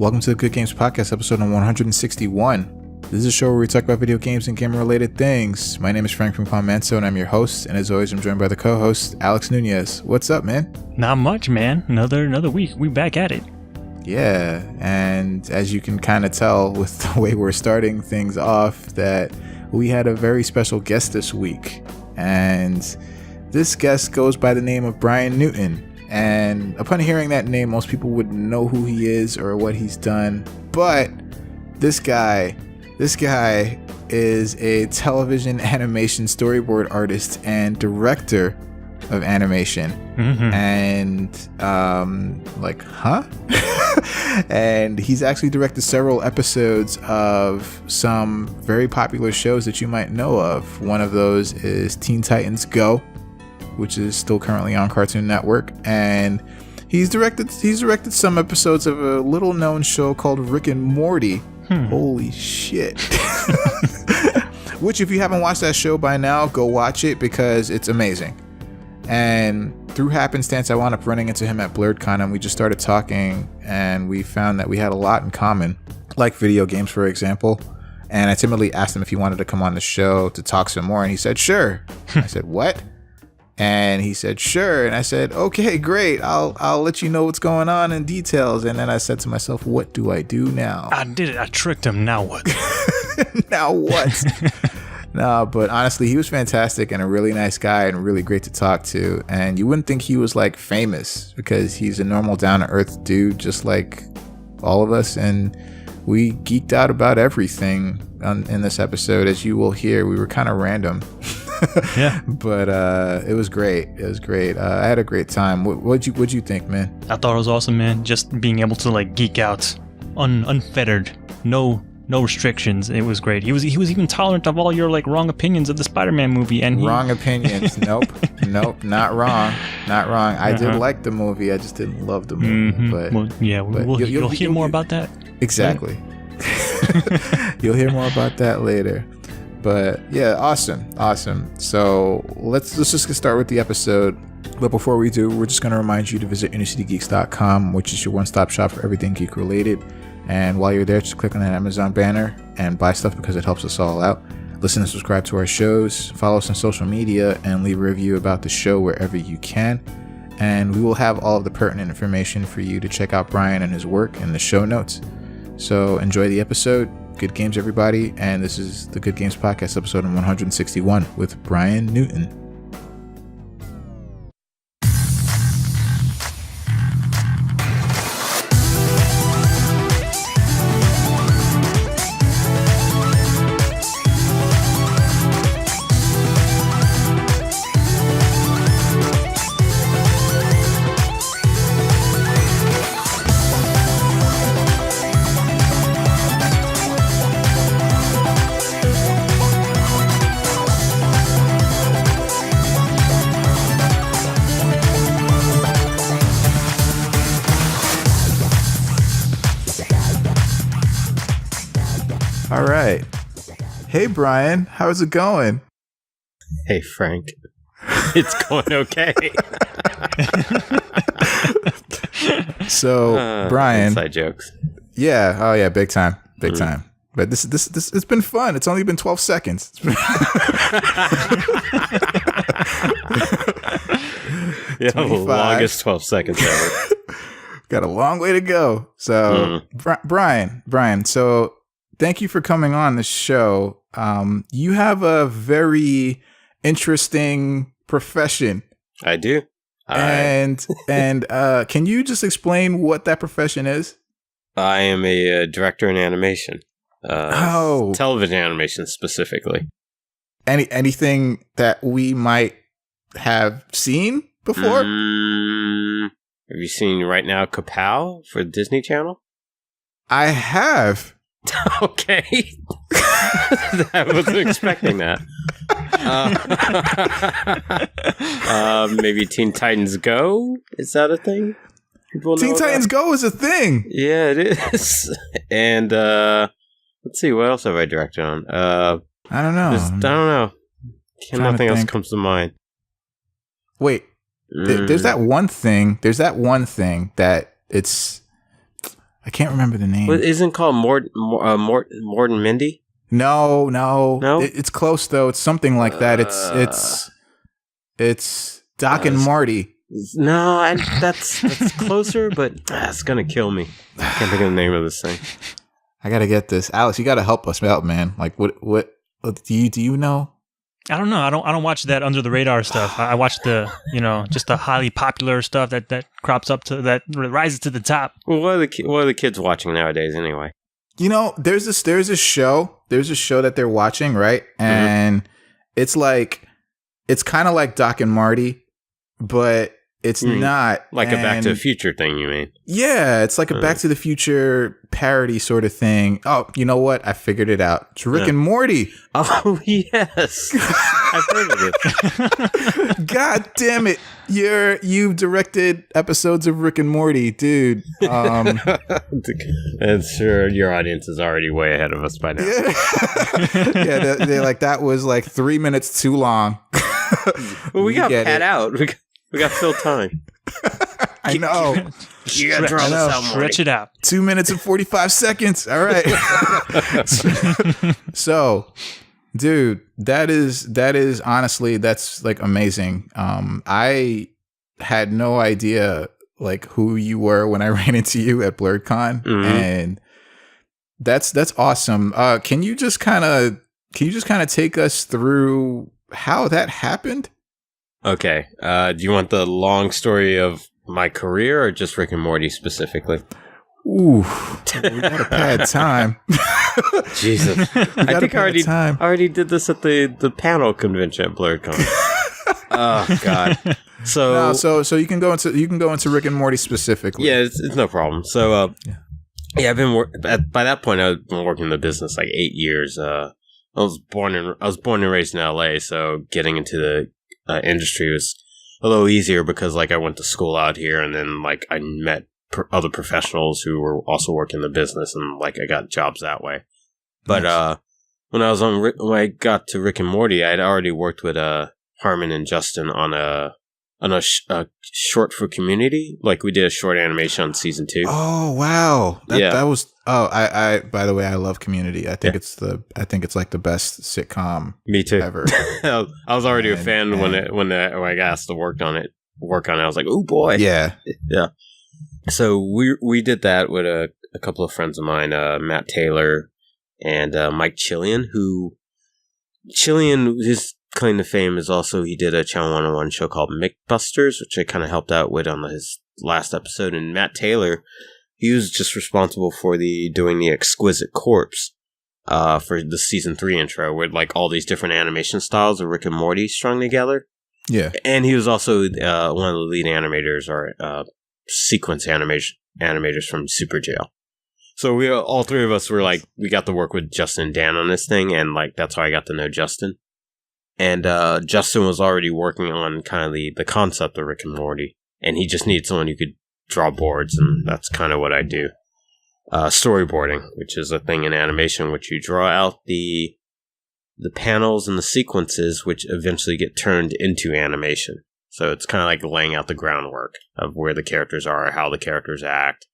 Welcome to the Good Games Podcast, episode 161. This is a show where we talk about video games and game-related things. My name is Frank from Palmanso, and I'm your host. And as always, I'm joined by the co-host, Alex Nunez. What's up, man? Not much, man. Another week. We back at it. Yeah, and as you can kind of tell with the way we're starting things off, that we had a very special guest this week. And this guest goes by the name of Bryan Newton. And upon hearing that name, most people wouldn't know who he is or what he's done. But this guy is a television animation storyboard artist and director of animation. Mm-hmm. And and he's actually directed several episodes of some very popular shows that you might know of. One of those is Teen Titans Go, which is still currently on Cartoon Network, and he's directed some episodes of a little known show called Rick and Morty. Holy shit. Which, if you haven't watched that show by now, go watch it because it's amazing. And through happenstance, I wound up running into him at BlurredCon, and we just started talking, and we found that we had a lot in common, like video games, for example. And I timidly asked him if he wanted to come on the show to talk some more, and he said, sure. I said, what? And he said, sure. And I said, okay, great. I'll let you know what's going on in details. And then I said to myself, what do I do now? I did it. I tricked him. Now what? Now what? No, but honestly, he was fantastic and a really nice guy and really great to talk to. And you wouldn't think he was like famous because he's a normal down-to-earth dude just like all of us. And we geeked out about everything in this episode. As you will hear, we were kind of random. Yeah, but it was great. I had a great time. What'd you think, man? I thought it was awesome, man. Just being able to like geek out, unfettered, no restrictions. It was great. He was even tolerant of all your like wrong opinions of the Spider-Man movie. And wrong opinions? Nope, not wrong. I did like the movie. I just didn't love the movie. Mm-hmm. But well, yeah, you'll hear more about that. Exactly. You'll hear more about that later. But yeah, awesome. So let's just get started with the episode. But before we do, we're just going to remind you to visit innercitygeeks.com, which is your one-stop shop for everything geek related. And while you're there, just click on that Amazon banner and buy stuff because it helps us all out. Listen and subscribe to our shows, follow us on social media, and leave a review about the show wherever you can. And we will have all of the pertinent information for you to check out Bryan and his work in the show notes. So enjoy the episode. Good games, everybody. And this is the Good Games Podcast, episode 161 with Bryan Newton. All right. Hey, Bryan. How's it going? Hey, Frank. It's going okay. So, Bryan. Inside jokes. Yeah. Oh, yeah. Big time. But this it's been fun. It's only been 12 seconds. Yeah, the longest 12 seconds ever. Got a long way to go. So, Bryan. So, thank you for coming on the show. You have a very interesting profession. I do. And can you just explain what that profession is? I am a director in animation. Television animation specifically. Anything that we might have seen before? Have you seen right now Kapow for Disney Channel? I have. Okay. I wasn't expecting that. Maybe Teen Titans Go? Is that a thing? Teen Titans Go is a thing. Yeah, it is. And let's see, what else have I directed on? I don't know. I don't know. Nothing else comes to mind. Wait, there's that one thing. There's that one thing that it's. I can't remember the name. Well, isn't it called Mort and Mindy? No. It's close though. It's something like that. It's Doc and Marty. No, that's closer, but it's gonna kill me. I can't think of the name of this thing. I gotta get this, Alex. You gotta help us out, man. Like, what do you know? I don't know. I don't watch that under the radar stuff. I watch the just the highly popular stuff that crops up that rises to the top. Well, what are the kids watching nowadays anyway? There's a show that they're watching, right? And it's kind of like Doc and Marty, but it's not like a Back to the Future thing, you mean? Yeah, it's like a Back to the Future parody sort of thing. Oh, you know what? I figured it out. It's Rick and Morty. Oh, yes. I've heard of it. God damn it. You've directed episodes of Rick and Morty, dude. And sure, your audience is already way ahead of us by now. Yeah, they're like, that was like 3 minutes too long. Well, we got Pat out. We got Phil time. I know. You gotta draw this out more. Stretch it out. 2 minutes and 45 seconds. All right. So, dude, that is honestly, that's like amazing. I had no idea like who you were when I ran into you at BlurredCon, and that's awesome. Can you just kind of take us through how that happened? Okay. Do you want the long story of my career or just Rick and Morty specifically? Ooh, we got a bad time. Jesus. I think I already did this at the panel convention at BlurredCon. Oh God. So you can go into Rick and Morty specifically. Yeah, it's no problem. So I've been by that point I've been working in the business like 8 years. I was born and raised in LA, so getting into the industry was a little easier because like I went to school out here, and then like I met other professionals who were also working in the business, and like I got jobs that way. But when I got to Rick and Morty, I had already worked with Harmon and Justin on a short for Community. Like we did a short animation on season 2. Oh wow, that was. Oh, I by the way, I love Community. I think it's like the best sitcom. Me too. Ever. I was already a fan when I got asked to work on it. I was like, oh boy, yeah. So we did that with a couple of friends of mine, Matt Taylor and Mike Chillian. His claim to fame is also he did a Channel 101 show called Mythbusters, which I kind of helped out with on his last episode. And Matt Taylor, he was just responsible for doing the Exquisite Corpse for the season 3 intro, with like all these different animation styles of Rick and Morty strung together. Yeah, and he was also one of the lead animators or sequence animators from Super Jail. So we all three of us were like, we got to work with Justin and Dan on this thing, and like that's how I got to know Justin. And Justin was already working on kind of the concept of Rick and Morty, and he just needed someone who could draw boards, and that's kind of what I do. Storyboarding, which is a thing in animation, which you draw out the panels and the sequences, which eventually get turned into animation. So it's kind of like laying out the groundwork of where the characters are, how the characters act,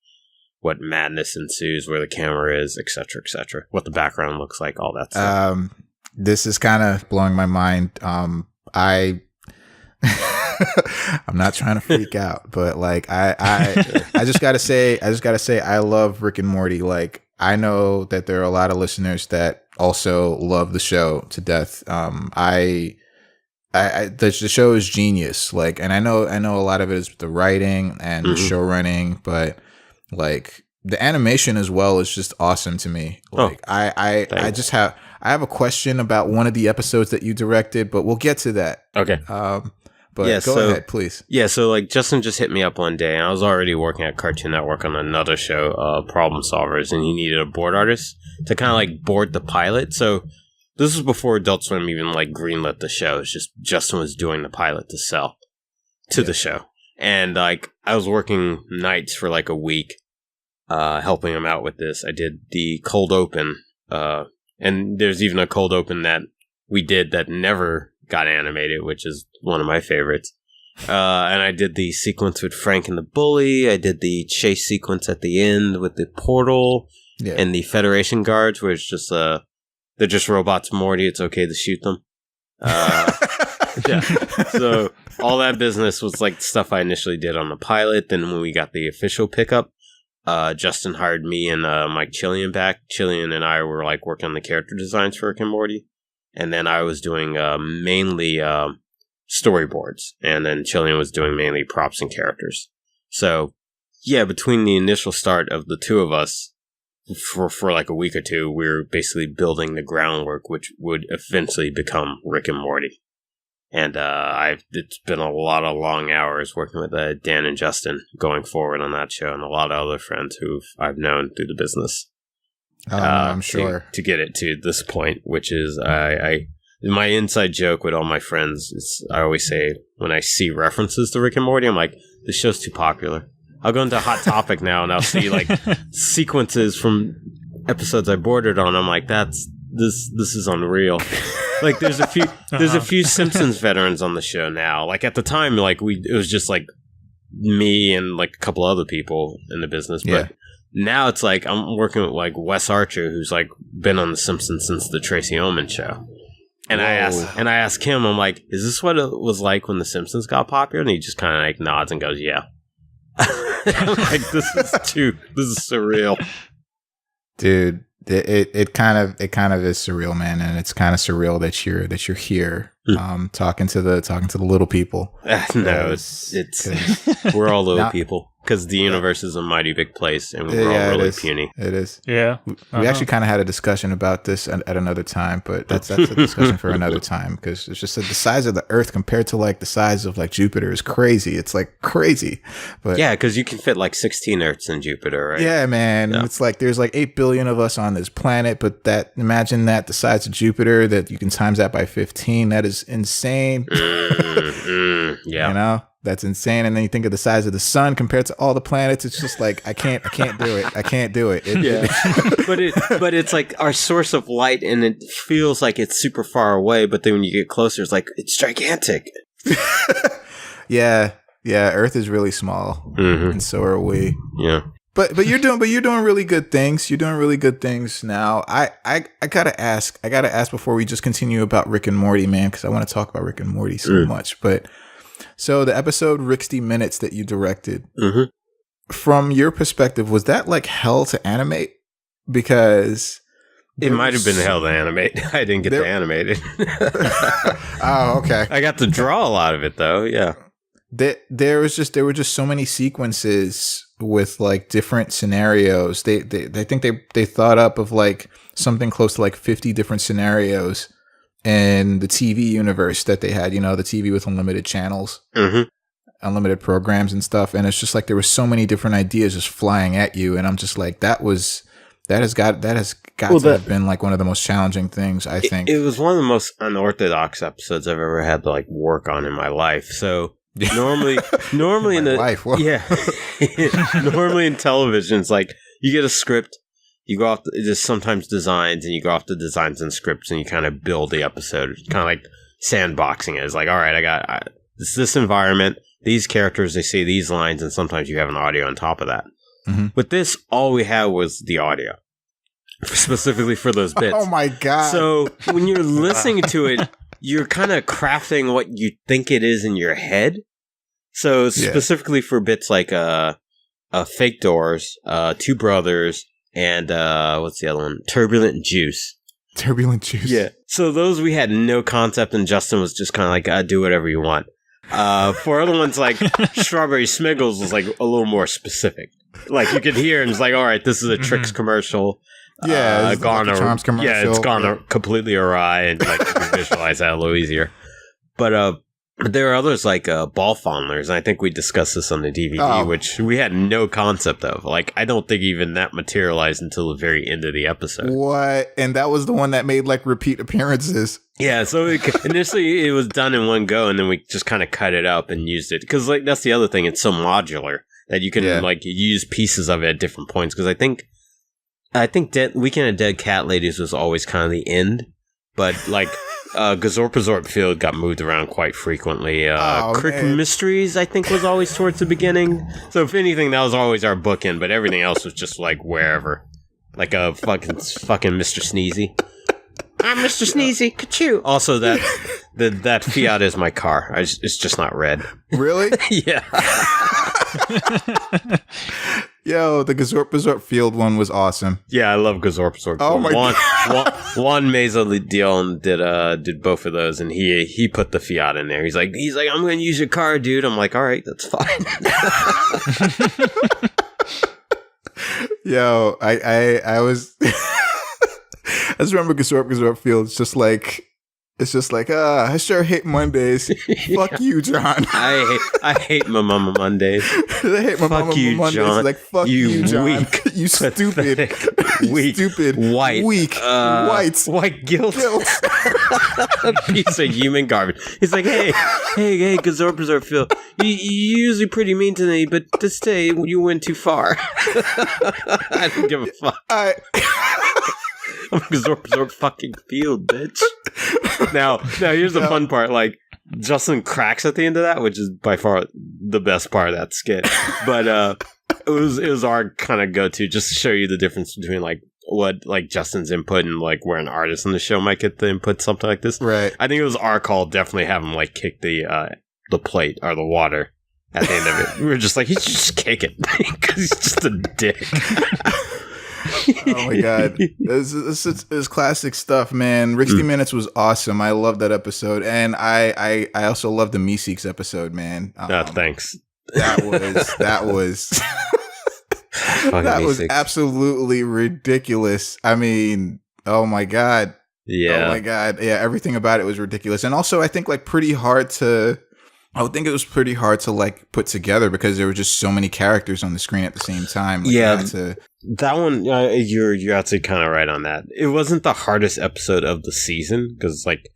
what madness ensues, where the camera is, etc., what the background looks like, all that stuff. This is kind of blowing my mind. I'm not trying to freak out, but like I just gotta say I love Rick and Morty. Like I know that there are a lot of listeners that also love the show to death. The show is genius. Like, and I know a lot of it is the writing and the show running, but like the animation as well is just awesome to me. Like I have a question about one of the episodes that you directed, but we'll get to that. Okay. But yeah, go ahead, please. Yeah, so like Justin just hit me up one day, and I was already working at Cartoon Network on another show, Problem Solvers, and he needed a board artist to kind of like board the pilot. So this was before Adult Swim even like greenlit the show. It's just Justin was doing the pilot to sell to the show. And like I was working nights for like a week, helping him out with this. I did the cold open, and there's even a cold open that we did that never got animated, which is one of my favorites. And I did the sequence with Frank and the Bully. I did the chase sequence at the end with the portal and the Federation guards, where it's just they're just robots, Morty. It's okay to shoot them. Yeah. So all that business was like stuff I initially did on the pilot. Then when we got the official pickup, Justin hired me and Mike Chillian back. Chillian and I were like working on the character designs for Rick and Morty, and then I was doing mainly storyboards, and then Chillian was doing mainly props and characters. So yeah, between the initial start of the two of us for like a week or two, we were basically building the groundwork which would eventually become Rick and Morty. And it's been a lot of long hours working with Dan and Justin going forward on that show, and a lot of other friends who I've known through the business. I'm sure. To get it to this point, which is my inside joke with all my friends is I always say when I see references to Rick and Morty, I'm like, this show's too popular. I'll go into Hot Topic now and I'll see like sequences from episodes I bordered on. I'm like, this is unreal. Like there's a few Simpsons veterans on the show now. Like at the time, like it was just like me and like a couple other people in the business. But now it's like I'm working with like Wes Archer, who's like been on the Simpsons since the Tracy Ullman show. And I asked him, I'm like, is this what it was like when the Simpsons got popular? And he just kind of like nods and goes, yeah. I'm like, this is surreal, dude. It kind of is surreal, man, and it's kind of surreal that you're here, talking to the little people. No, it's we're all little people because the universe is a mighty big place, and we're all really puny. It is. Yeah, we actually kind of had a discussion about this at another time, but that's a discussion for another time, because it's just that the size of the Earth compared to like the size of like Jupiter is crazy. It's like crazy, but yeah, because you can fit like 16 Earths in Jupiter, right? Yeah, man. Yeah. It's like there's like 8 billion of us on this planet, but imagine that the size of Jupiter, that you can times that by 15. That is insane. Yeah, you know. That's insane. And then you think of the size of the sun compared to all the planets. It's just like I can't do it. I can't do it. But it's like our source of light, and it feels like it's super far away. But then when you get closer, it's like it's gigantic. Yeah. Earth is really small, and so are we. Yeah. But you're doing really good things. You're doing really good things now. I gotta ask before we just continue about Rick and Morty, man, because I want to talk about Rick and Morty so much, but. So the episode 60 Minutes that you directed, from your perspective, was that like hell to animate? Because it might have been hell to animate. I didn't get to animate it. Oh, okay. I got to draw a lot of it though. Yeah. There were just so many sequences with like different scenarios. They think they thought up of like something close to like 50 different scenarios. And the TV universe that they had, the TV with unlimited channels, unlimited programs and stuff. And it's just like there were so many different ideas just flying at you. And I'm just like, that has got to have been like one of the most challenging things, I think. It was one of the most unorthodox episodes I've ever had to like work on in my life. So normally in the life, normally in television, it's like you get a script. You go off, there's sometimes designs, and you go off the designs and scripts, and you kind of build the episode. It's kind of like sandboxing it. It's like, all right, I got this environment, these characters, they say these lines, and sometimes you have an audio on top of that. With this, all we had was the audio, specifically for those bits. Oh my God. So when you're listening to it, you're kind of crafting what you think it is in your head. So specifically for bits like Fake Doors, Two Brothers, and what's the other one? Turbulent Juice. Yeah. So those we had no concept, and Justin was just kind of like, do whatever you want. For other ones like Strawberry Smiggles was like a little more specific. Like you could hear, and it's like, all right, this is a Trix commercial. Yeah, it's gone like a Charms commercial. Yeah, it's gone completely awry, and like you can visualize that a little easier. But there are others like Ball Fondlers, and I think we discussed this on the DVD, which we had no concept of. Like, I don't think even that materialized until the very end of the episode. What? And that was the one that made like repeat appearances. Yeah, so initially it was done in one go, and then we just kind of cut it up and used it. Because like that's the other thing, it's so modular that you can like use pieces of it at different points. Because I think Weekend of Dead Cat Ladies was always kind of the end. but like Gazorp Field got moved around quite frequently. Crick Mysteries, I think, was always towards the beginning. So if anything, that was always our bookend, but everything else was just like wherever. Like a fucking Mr. Sneezy. I'm Mr. Sneezy, ka-choo. Also, that Fiat is my car. It's just not red. Really? Yeah. Yo, the Gazorp Field one was awesome. Yeah, I love Gazorp. Oh my god. Juan Meza Dion did both of those, and he put the Fiat in there. He's like, I'm going to use your car, dude. I'm like, all right, that's fine. Yo, I was I just remember Gazorp Field. It's just like I sure hate Mondays. Fuck you, John. I hate my mama Mondays. I hate my mama Mondays. John. Like fuck you, John. Weak, you stupid, weak, stupid, white, white guilt. Piece of human garbage. He's like, hey, Gazorp Field. You usually pretty mean to me, but this day you went too far. I don't give a fuck. I'm Gazorp fucking Field, bitch. Now here's the fun part. Like, Justin cracks at the end of that, which is by far the best part of that skit. But it was our kind of go-to, just to show you the difference between like what like Justin's input and like where an artist on the show might get the input, something like this. Right. I think it was our call. Definitely have him like kick the plate or the water at the end of it. We were just like, he should just kick it because he's just a dick. Oh my god, this is classic stuff, man. Rick Minutes was awesome. I love that episode, and I also love the Meeseeks episode, man. Thanks. That was absolutely ridiculous. I mean, oh my god, yeah, everything about it was ridiculous, and also I think like I would think it was pretty hard to like put together because there were just so many characters on the screen at the same time. Like, that one, you're actually kind of right on that. It wasn't the hardest episode of the season because, like,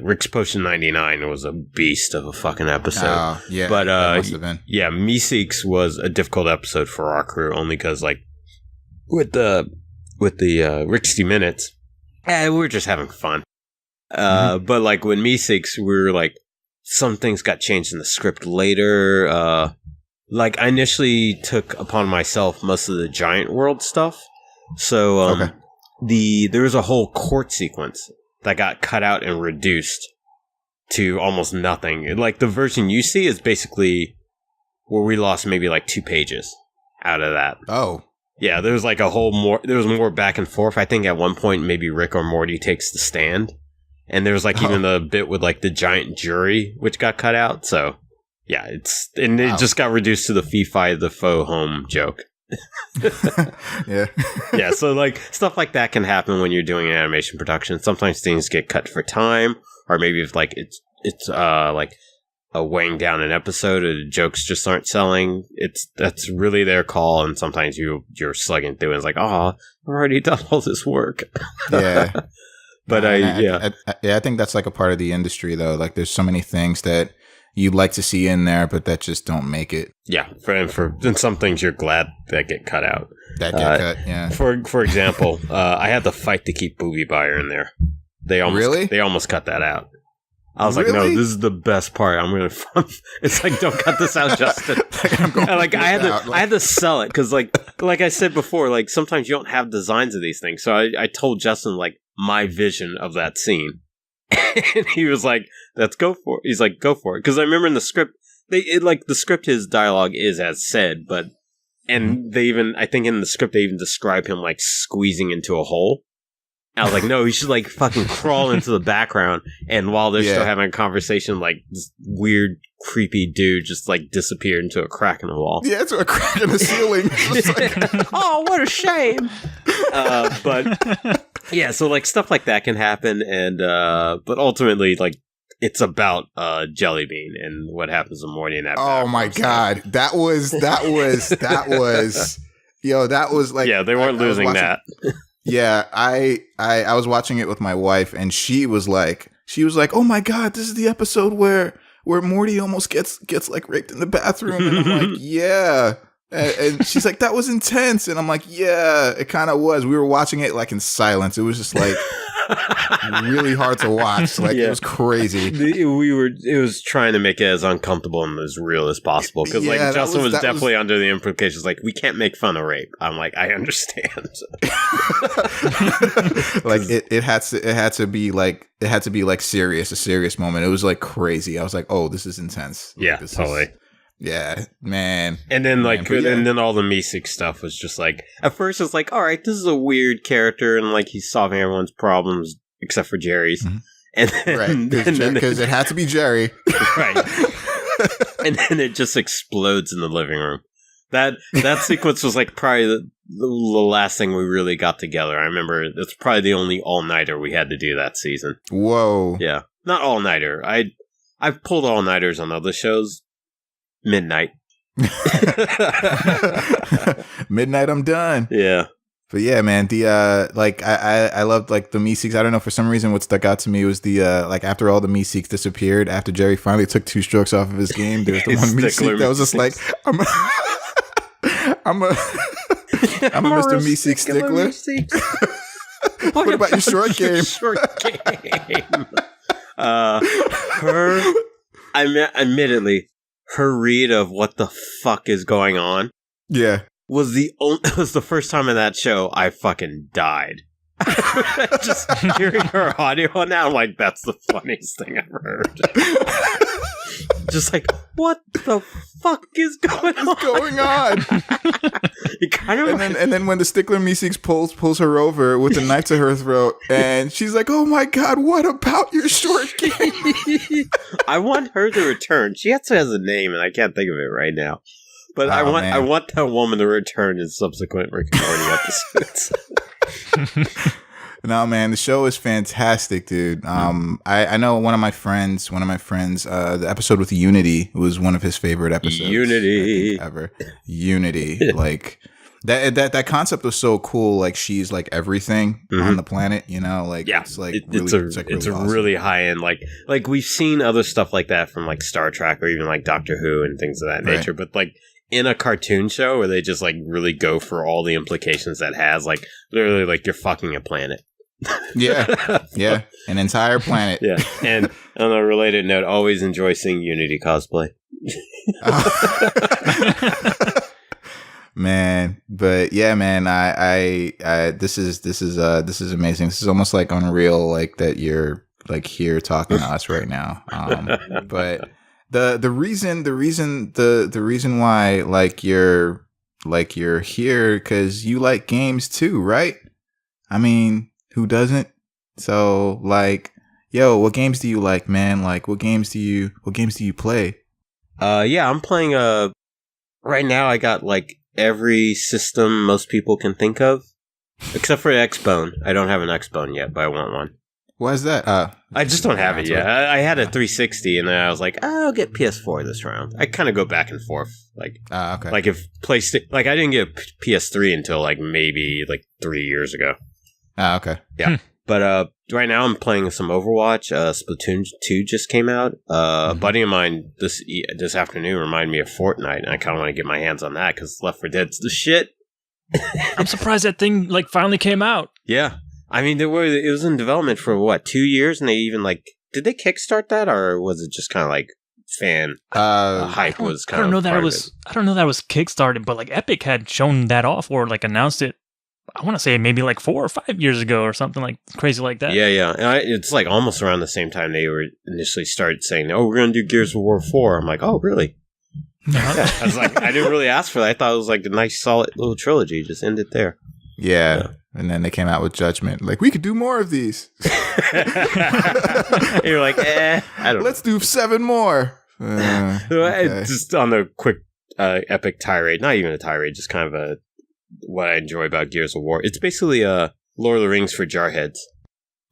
Rick's Potion 99 was a beast of a fucking episode. Yeah, but that must have been. Yeah, Meeseeks was a difficult episode for our crew only because, like, with the Rick Minutes, we were just having fun. But like when Meeseeks, we were like. Some things got changed in the script later. Like, I initially took upon myself most of the Giant World stuff. So, there was a whole court sequence that got cut out and reduced to almost nothing. Like, the version you see is basically where we lost maybe like 2 pages out of that. Oh. Yeah, there was like there was more back and forth. I think at one point maybe Rick or Morty takes the stand. And there was like even the bit with like the giant jury, which got cut out. So yeah, it just got reduced to the fee-fi the faux home joke. Yeah. Yeah. So like stuff like that can happen when you're doing an animation production. Sometimes things get cut for time, or maybe if like it's like weighing down an episode or the jokes just aren't selling. That's really their call. And sometimes you're slugging through and it's like, I've already done all this work. Yeah. But I think that's like a part of the industry, though. Like, there's so many things that you'd like to see in there, but that just don't make it. Yeah, and some things you're glad that get cut out. That get cut, yeah. For example, I had to fight to keep Booby Buyer in there. They almost cut that out. I was like, no, this is the best part. I'm gonna. It's like, don't cut this out, Justin. I had to sell it because, like I said before, like sometimes you don't have designs of these things. So I told Justin like my vision of that scene, and he was like, "Let's go for it." He's like, "Go for it," because I remember in the script, the script, his dialogue is as said, but I think in the script they even describe him like squeezing into a hole. I was like, no, he should like fucking crawl into the background, and while they're still having a conversation, like this weird, creepy dude just like disappeared into a crack in the wall. Yeah, it's a crack in the ceiling. Like, oh, what a shame! But yeah, so like stuff like that can happen, and but ultimately, like it's about Jellybean and what happens in Morty and that. Oh my god, that was yo, that was like they weren't losing that. Yeah, I was watching it with my wife, and she was like, "Oh my god, this is the episode where Morty almost gets like raped in the bathroom." And I'm like, "Yeah," and she's like, "That was intense," and I'm like, "Yeah, it kind of was." We were watching it like in silence. It was just like really hard to watch. Like it was crazy. It was trying to make it as uncomfortable and as real as possible because like Justin was definitely under the implications like we can't make fun of rape. I'm like I understand. Like it had to be like serious, a serious moment. It was like crazy. I was like, oh, this is intense. Like, yeah, totally. Yeah, man. And then and then all the Meeseek stuff was just like at first it's like, all right, this is a weird character and like he's solving everyone's problems except for Jerry's. Mm-hmm. And then because it had to be Jerry. Right. And then it just explodes in the living room. That sequence was like probably the last thing we really got together. I remember that's probably the only all-nighter we had to do that season. Whoa. Yeah. Not all-nighter. I've pulled all-nighters on other shows. Midnight. Midnight, I'm done. Yeah. But yeah, man, the like I loved like the Meeseeks. I don't know, for some reason what stuck out to me was the like after all the Meeseeks disappeared, after Jerry finally took 2 strokes off of his game, there was the one Meeseek that was just like I'm a Mr. Meeseek stickler. What about your short game? Admittedly, her read of what the fuck is going on, was the first time in that show I fucking died. Just hearing her audio now, I'm like, that's the funniest thing I've heard. Just like, what the fuck is going on? It kind of and then when the stickler Meeseeks pulls her over with a knife to her throat, and she's like, "Oh my god, what about your short game?" I want her to return. She also has a name, and I can't think of it right now. But I want that woman to return in subsequent Rick and Morty episodes. No, man, the show is fantastic, dude. I know one of my friends, the episode with Unity was one of his favorite episodes. Unity ever. Unity. Like that concept was so cool. Like she's like everything on the planet, you know, like it's like it's awesome. Really high end. Like we've seen other stuff like that from like Star Trek or even like Doctor Who and things of that nature, but like in a cartoon show where they just like really go for all the implications that has, like literally like you're fucking a planet. Yeah, an entire planet. Yeah, and on a related note, always enjoy seeing Unity cosplay. Man, but yeah, man, I this is amazing. This is almost like unreal, like that you're like here talking to us right now. But the reason why like you're here because you like games too, right? I mean, who doesn't? So like, yo, what games do you like, man? Like, what games do you play? Yeah, I'm playing right now I got like every system most people can think of, except for Xbone. I don't have an Xbone yet, but I want one. Why is that? I just don't have it yet. I had a 360, and then I was like, I'll get PS4 this round. I kind of go back and forth. Like, okay. Like if PlayStation, like I didn't get a PS3 until like maybe like 3 years ago. Okay. Yeah. But right now I'm playing some Overwatch. Splatoon 2 just came out. A buddy of mine this afternoon reminded me of Fortnite, and I kind of want to get my hands on that because Left 4 Dead's the shit. I'm surprised that thing like finally came out. Yeah. I mean, it was in development for what, 2 years, and they even like did they kickstart that, or was it just kind of like fan hype was kind of? I don't know that it was kickstarted, but like Epic had shown that off or like announced it. I want to say maybe like 4 or 5 years ago or something like crazy like that. Yeah. And it's like almost around the same time they were initially started saying, "Oh, we're going to do Gears of War 4." I'm like, "Oh, really?" Yeah. I was like, I didn't really ask for that. I thought it was like a nice, solid little trilogy. Just end it there. Yeah. And then they came out with Judgment. Like, we could do more of these. You're like, I don't know. Let's do 7 more. Okay. Just on the quick Epic tirade. Not even a tirade, just kind of what I enjoy about Gears of War. It's basically Lord of the Rings for jarheads.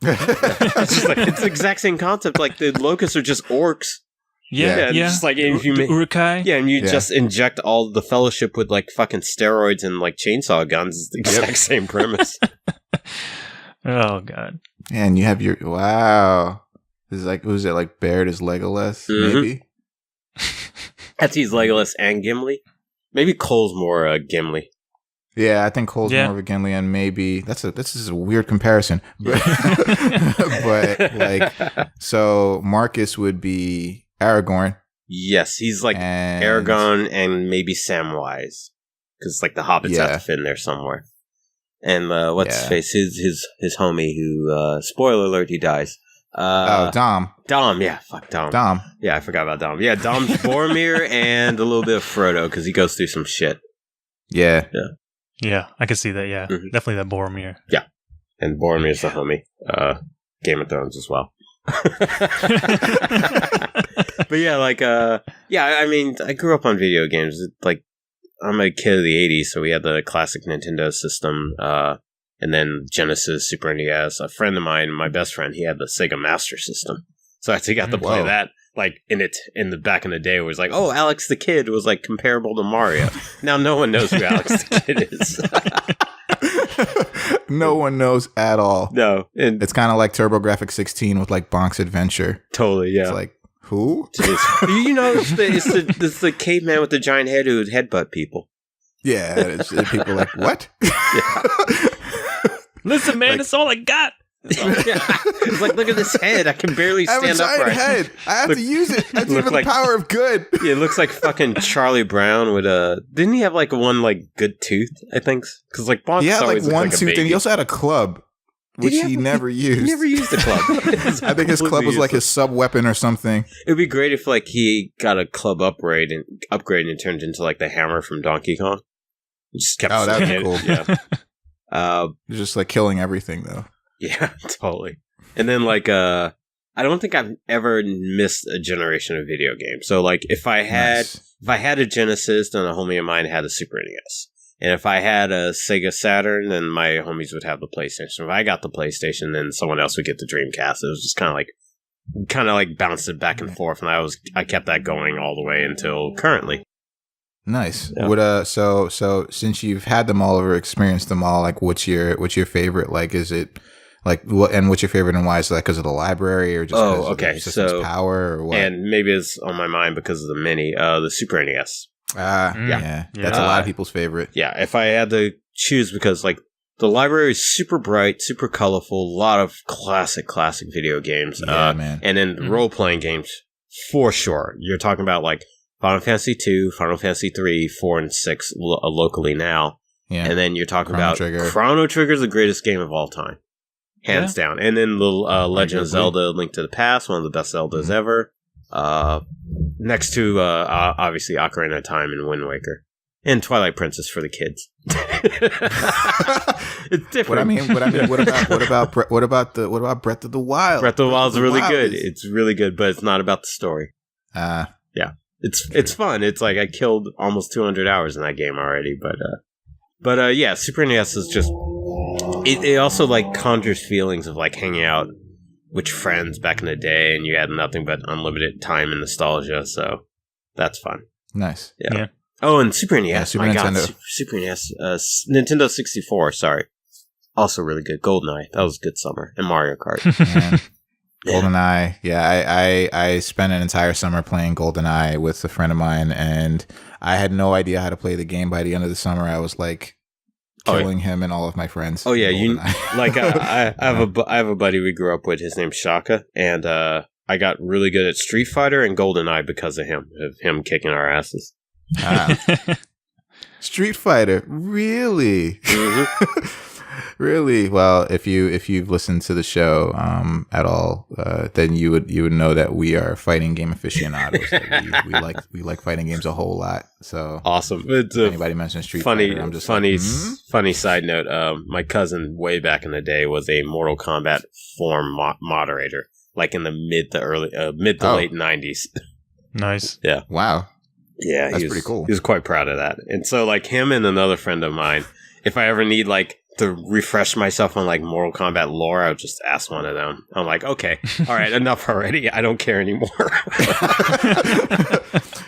It's just like it's the exact same concept. Like the locusts are just orcs. Yeah. Just like if you Urukai. Yeah, and you just inject all the Fellowship with like fucking steroids and like chainsaw guns. It's the exact same premise. Oh god. And you have your wow. This is like who's it? Like Baird is Legolas, maybe. He's Legolas and Gimli. Maybe Cole's more Gimli. Yeah, I think Cole's more of a Gimli, and maybe this is a weird comparison, but, but like, so Marcus would be Aragorn. Yes, he's like Aragorn and maybe Samwise, because like the hobbits have to fit in there somewhere. And what's his face? His homie who, spoiler alert, he dies. Dom. Dom, yeah, fuck Dom. Dom. Yeah, I forgot about Dom. Yeah, Dom's Boromir and a little bit of Frodo, because he goes through some shit. Yeah. Yeah, I can see that, yeah. Mm-hmm. Definitely that Boromir. Yeah. And Boromir's the homie. Game of Thrones as well. But yeah, like, I mean, I grew up on video games. Like, I'm a kid of the 80s, so we had the classic Nintendo system, and then Genesis, Super NES. A friend of mine, my best friend, he had the Sega Master System. So I actually got to play that. Like, in the back in the day, it was like, oh, Alex the Kid was like comparable to Mario. Now no one knows who Alex the Kid is. No one knows at all. No. It's kind of like TurboGrafx 16 with like Bonk's Adventure. Totally, yeah. It's like, who? You know, it's the caveman with the giant head who would headbutt people. Yeah, it's people like, what? Yeah. Listen, man, that's all I got. It's like, look at this head. I can barely stand upright. I have a giant head. I have to use it. That's even the power of good. Yeah, it looks like fucking Charlie Brown with a... Didn't he have like one like good tooth, I think? Because like Bonk like one tooth, and he also had a club, which he never used. He never used the club. I think his club was like his sub-weapon or something. It would be great if like he got a club upgrade and turned into like the hammer from Donkey Kong. It just kept that'd be cool. Yeah. Just like killing everything though. Yeah, totally. And then like I don't think I've ever missed a generation of video games. So like if I had a Genesis, then a homie of mine had a Super NES. And if I had a Sega Saturn, then my homies would have the PlayStation. If I got the PlayStation, then someone else would get the Dreamcast. It was just kind of like bounced it back and forth, and I kept that going all the way until currently. Nice. Yeah. So since you've had them all or experienced them all, like what's your favorite? Like, is it like and what's your favorite and why? Is that because of the library or just because of the system's power or what? And maybe it's on my mind because of the mini, the Super NES. Yeah. That's a lot of people's favorite. Yeah, if I had to choose, because like the library is super bright, super colorful, a lot of classic video games. Man. And then role-playing games, for sure. You're talking about like Final Fantasy 2, Final Fantasy 3, 4, and 6 locally now. Yeah. And then you're talking about Chrono Trigger is the greatest game of all time. Hands down. And then the Legend of Zelda, Link to the Past, one of the best Zeldas ever. Next to, obviously, Ocarina of Time and Wind Waker. And Twilight Princess for the kids. It's different. What about Breath of the Wild? Breath of the Wild is really good. It's really good, but it's not about the story. Yeah. It's fun. It's like I killed almost 200 hours in that game already, but yeah, Super NES is just... It also like conjures feelings of like hanging out with friends back in the day, and you had nothing but unlimited time and nostalgia. So that's fun. Nice. Yeah. Oh, and Super NES. Yeah, Super Nintendo. God, Super NES. Nintendo 64. Sorry. Also really good. GoldenEye. That was a good summer. And Mario Kart. GoldenEye. Yeah, I spent an entire summer playing GoldenEye with a friend of mine, and I had no idea how to play the game. By the end of the summer, I was like killing him and all of my friends. Oh yeah, you like I have a buddy we grew up with. His name's Shaka, and I got really good at Street Fighter and GoldenEye because of him kicking our asses. Street Fighter, really? Mm-hmm. Really? Well, if you've listened to the show at all, then you would know that we are fighting game aficionados. we like fighting games a whole lot. So awesome! If anybody mentions Street Fighter, I'm just funny side note. My cousin way back in the day was a Mortal Kombat forum moderator, like in the mid to late 90s. Nice. Yeah. Wow. Yeah, that's pretty cool. He was quite proud of that. And so, like him and another friend of mine, if I ever need like to refresh myself on like Mortal Kombat lore, I would just ask one of them. I'm like, okay, all right, enough already. I don't care anymore.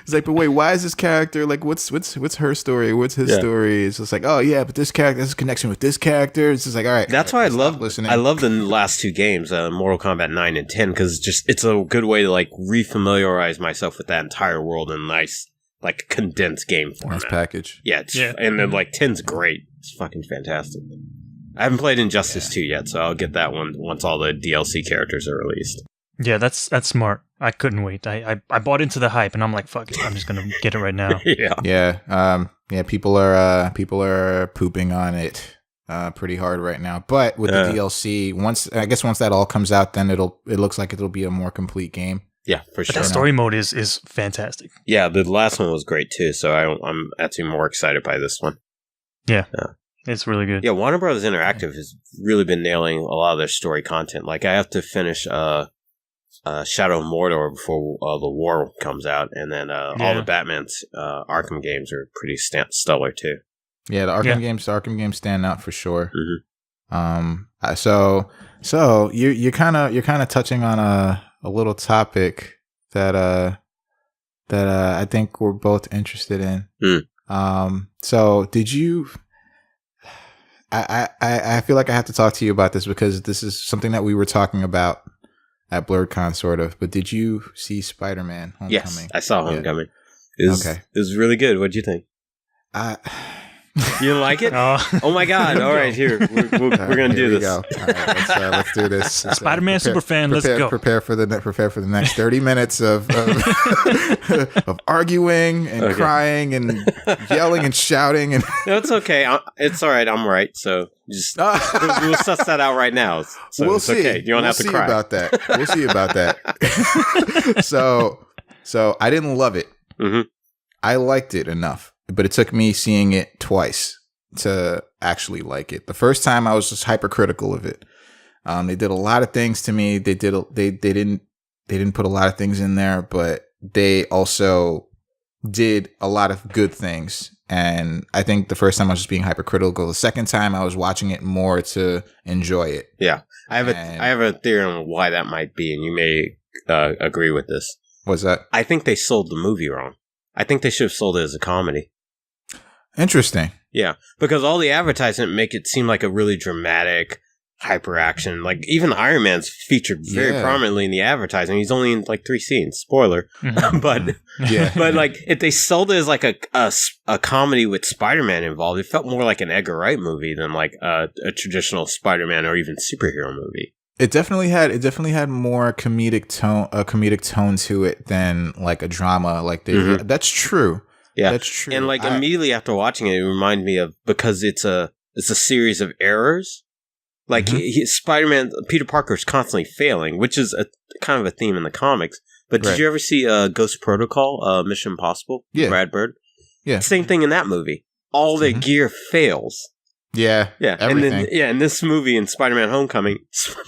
It's like, but wait, why is this character like? What's her story? What's his story? It's just like, oh yeah, but this character has a connection with this character. It's just like, all right. That's why I love listening. I love the last two games, Mortal Kombat 9 and 10, because it's a good way to like refamiliarize myself with that entire world in nice, like condensed game format. Nice package. Yeah, and then like 10's great. It's fucking fantastic. I haven't played Injustice 2 yet, so I'll get that one once all the DLC characters are released. Yeah, that's smart. I couldn't wait. I bought into the hype, and I'm like, fuck it, I'm just gonna get it right now. Yeah. People are pooping on it pretty hard right now. But with the DLC, once that all comes out, then it looks like it'll be a more complete game. Yeah, for sure. But that story mode is fantastic. Yeah, the last one was great too. So I'm actually more excited by this one. Yeah. It's really good. Yeah, Warner Bros. Interactive has really been nailing a lot of their story content. Like, I have to finish Shadow of Mordor before the War comes out, and then all the Batman's Arkham games are pretty stellar too. Yeah, the Arkham games stand out for sure. Mm-hmm. So you're kind of touching on a little topic that I think we're both interested in. So did you? I feel like I have to talk to you about this because this is something that we were talking about at BlurredCon, sort of. But did you see Spider-Man: Homecoming? Yes, I saw Homecoming. It was really good. What'd you think? You didn't like it? Oh my god! All right, here we're gonna do this. Go. All right, let's do this. Spider-Man superfan. Let's go. Prepare for the next 30 minutes of of arguing and crying and yelling and shouting. And no, it's okay. It's all right. I'm right. So just we'll suss that out right now. So we'll it's see. Okay. You don't have to cry about that. We'll see about that. So I didn't love it. Mm-hmm. I liked it enough. But it took me seeing it twice to actually like it. The first time I was just hypercritical of it. They did a lot of things to me. They didn't put a lot of things in there, but they also did a lot of good things. And I think the first time I was just being hypercritical. The second time I was watching it more to enjoy it. Yeah, I have a theory on why that might be, and you may agree with this. What's that? I think they sold the movie wrong. I think they should have sold it as a comedy. Interesting. Yeah, because all the advertisement make it seem like a really dramatic, hyper action. Like, even Iron Man's featured very prominently in the advertising. He's only in like 3 scenes. Spoiler. but like, if they sold it as like a comedy with Spider-Man involved, it felt more like an Edgar Wright movie than like a traditional Spider-Man or even superhero movie. It definitely had more comedic tone to it than like a drama. Like that's true. Yeah, that's true. And like immediately after watching it, it reminded me of, because it's a series of errors. Like Spider-Man, Peter Parker is constantly failing, which is a kind of a theme in the comics. But did you ever see Ghost Protocol, Mission Impossible? Yeah, Brad Bird. Yeah, same thing in that movie. All their gear fails. Yeah, everything. And then in this movie, in Spider-Man: Homecoming,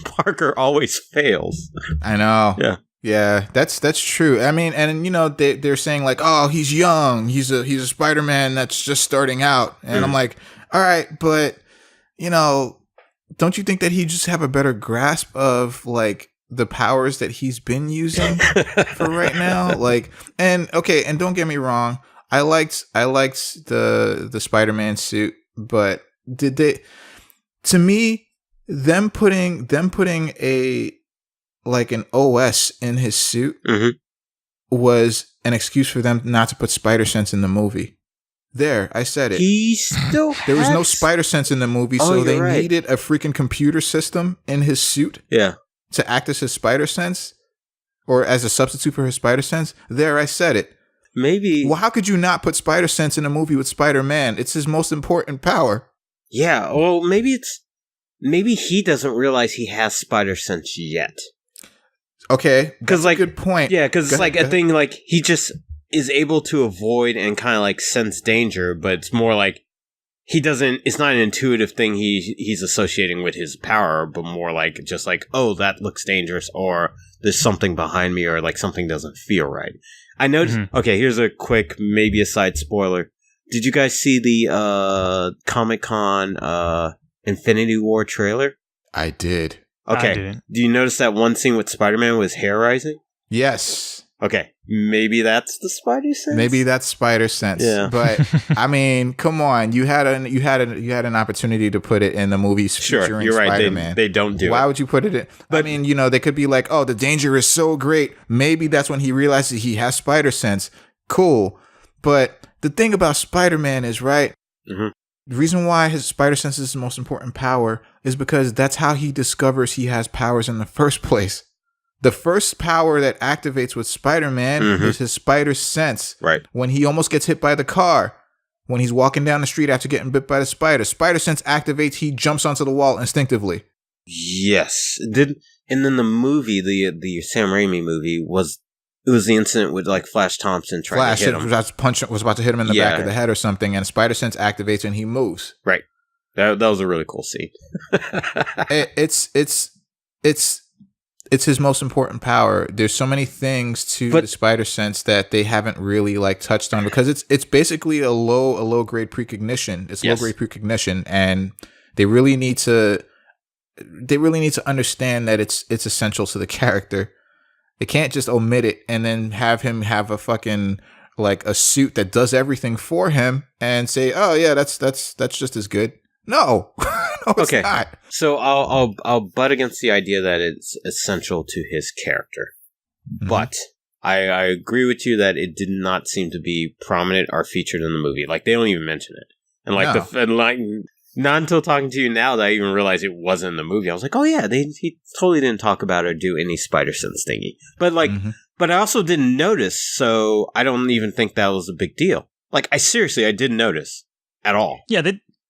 Parker always fails. I know. Yeah, that's true. I mean, and you know, they're saying like, oh, he's young, he's a Spider-Man that's just starting out, and I'm like, all right, but you know, don't you think that he just have a better grasp of like the powers that he's been using for right now? Like, and okay, and don't get me wrong, I liked the Spider-Man suit, but did they? To me, them putting a like an OS in his suit was an excuse for them not to put spider sense in the movie. There, I said it. There was no spider sense in the movie, so they needed a freaking computer system in his suit to act as his spider sense, or as a substitute for his spider sense. There, I said it. Maybe. Well, how could you not put spider sense in a movie with Spider-Man? It's his most important power. Yeah, well, maybe he doesn't realize he has spider sense yet. Okay, that's like a good point. Yeah, because it's like a thing, like he just is able to avoid and kind of like sense danger, but it's more like he doesn't. It's not an intuitive thing he's associating with his power, but more like just like, oh, that looks dangerous, or there's something behind me, or like something doesn't feel right. I noticed. Okay, here's a quick, maybe a side spoiler. Did you guys see the Comic-Con Infinity War trailer? I did. Okay. Do you notice that one scene with Spider-Man was hair rising? Yes. Okay. Maybe that's the spider sense? Maybe that's spider sense. Yeah. But I mean, come on. You had an opportunity to put it in the movies featuring you're right. Spider-Man. They don't do it. Why would you put it in? But, I mean, you know, they could be like, oh, the danger is so great. Maybe that's when he realizes he has spider sense. Cool. But the thing about Spider-Man is, right, the reason why his spider sense is his most important power is because that's how he discovers he has powers in the first place. The first power that activates with Spider-Man is his spider sense. Right. When he almost gets hit by the car, when he's walking down the street after getting bit by the spider sense activates, he jumps onto the wall instinctively. Yes. And then the movie, the Sam Raimi movie, was the incident with like Flash Thompson trying to hit him. Was about to hit him in the back of the head or something, and spider sense activates and he moves. Right. That was a really cool scene. It's his most important power. There's so many things to the spider sense that they haven't really like touched on, because it's basically a low grade precognition. It's low grade precognition, and they really need to understand that it's essential to the character. They can't just omit it and then have him have a fucking like a suit that does everything for him and say, "Oh yeah, that's just as good." No. No, it's not. So I'll butt against the idea that it's essential to his character, but I agree with you that it did not seem to be prominent or featured in the movie. Like they don't even mention it, and like not until talking to you now that I even realized it wasn't in the movie. I was like, oh yeah, he totally didn't talk about or do any spider sense thingy. But like, but I also didn't notice, so I don't even think that was a big deal. Like I didn't notice at all. Yeah,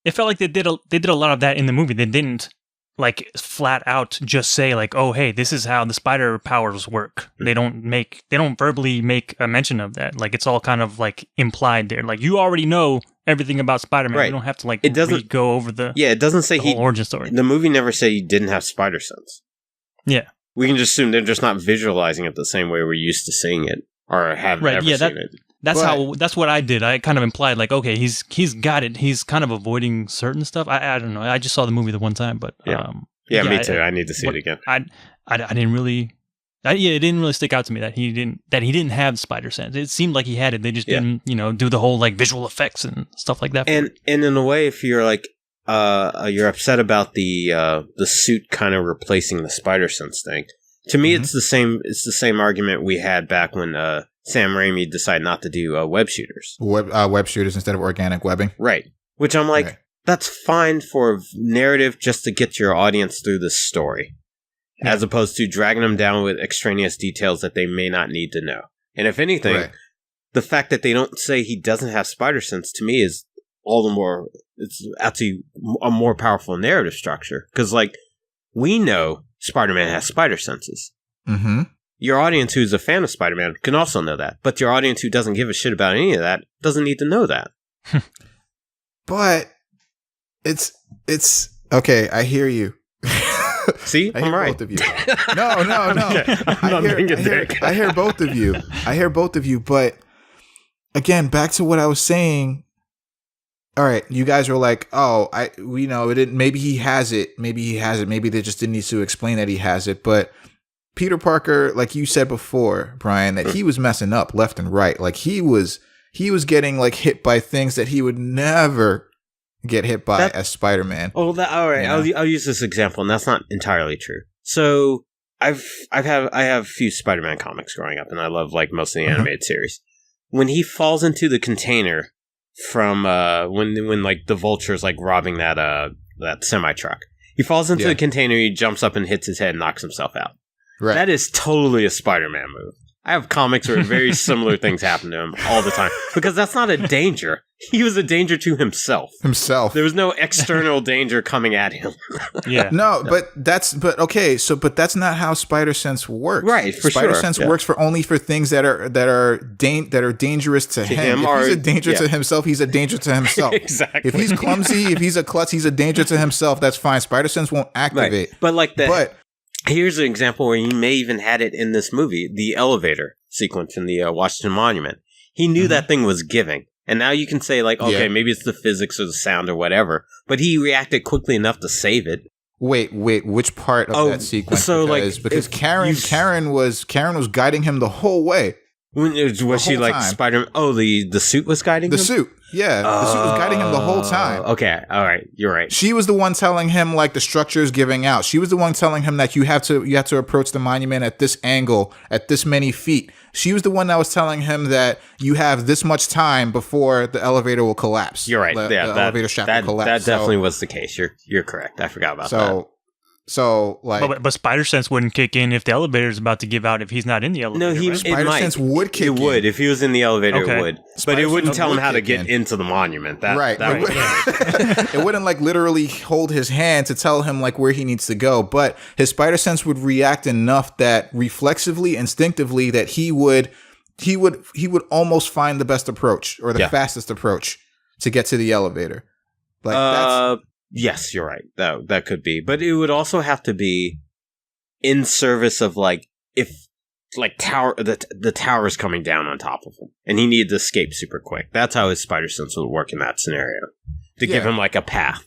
it felt like they did a lot of that in the movie. They didn't like flat out just say like, oh hey, this is how the spider powers work. They don't verbally make a mention of that. Like it's all kind of like implied there. Like you already know everything about Spider-Man. Right. You don't have to like go over the it doesn't say whole origin story. The movie never said he didn't have spider sense. Yeah. We can just assume they're just not visualizing it the same way we're used to seeing it or have ever seen it. That's what I did. I kind of implied like, okay, he's got it. He's kind of avoiding certain stuff. I don't know. I just saw the movie the one time, but me too. I need to see it again. I didn't really. It didn't really stick out to me that he didn't have spider sense. It seemed like he had it. They just didn't, do the whole like visual effects and stuff like that. And in a way, if you're like, you're upset about the suit kind of replacing the spider sense thing. To me, it's the same. It's the same argument we had back when Sam Raimi decided not to do web shooters. Web shooters instead of organic webbing. Right. Which I'm like, that's fine for narrative just to get your audience through the story. Yeah. As opposed to dragging them down with extraneous details that they may not need to know. And if anything, the fact that they don't say he doesn't have spider sense to me is all the more, it's actually a more powerful narrative structure. Because, like, we know Spider-Man has spider senses. Mm-hmm. Your audience who's a fan of Spider-Man can also know that. But your audience who doesn't give a shit about any of that doesn't need to know that. But it's okay, I hear you. See, I'm right. Both of you. No. I hear both of you. But again, back to what I was saying. All right, you guys were like, "Oh, we know it. Maybe he has it. Maybe they just didn't need to explain that he has it." But Peter Parker, like you said before, Brian, that he was messing up left and right. Like he was getting like hit by things that he would never get hit by as Spider-Man. Oh, all right. I'll use this example, and that's not entirely true. So I have a few Spider-Man comics growing up, and I love like most of the animated series. When he falls into the container from when like the Vulture's like robbing that semi truck, he falls into the container, he jumps up and hits his head and knocks himself out. Right. That is totally a Spider-Man move. I have comics where very similar things happen to him all the time because that's not a danger. He was a danger to himself. There was no external danger coming at him. Yeah. No, but that's not how spider sense works. Right, for spider sense works only for things that are dangerous to him. If he's a danger to himself, he's a danger to himself. Exactly. If he's clumsy, if he's a klutz, he's a danger to himself. That's fine. Spider sense won't activate. Right. But like that. But here's an example where he may even had it in this movie, the elevator sequence in the Washington Monument. He knew that thing was giving. And now you can say, like, okay, maybe it's the physics or the sound or whatever. But he reacted quickly enough to save it. Wait, which part of that sequence? So, because Karen was guiding him the whole way. Was she like time. Spider-Man? Oh, the suit was guiding him? The suit. Yeah. The suit was guiding him the whole time. Okay. All right. You're right. She was the one telling him like the structure is giving out. She was the one telling him that you have to approach the monument at this angle, at this many feet. She was the one that was telling him that you have this much time before the elevator will collapse. You're right. The elevator shaft will collapse. That definitely was the case. You're correct. I forgot about that. So like, but Spider Sense wouldn't kick in if the elevator is about to give out if he's not in the elevator. No, Spider Sense would kick in. It would if he was in the elevator. Okay. It would, but Spider it wouldn't Sense tell him would how to kick get in. into the monument. Right. It wouldn't like literally hold his hand to tell him like where he needs to go, but his Spider Sense would react enough that reflexively, instinctively, that he would almost find the best approach or the fastest approach to get to the elevator. Like that's. Yes, you're right. That could be, but it would also have to be in service of like if like the tower is coming down on top of him and he needed to escape super quick. That's how his Spider Sense would work in that scenario to give him like a path.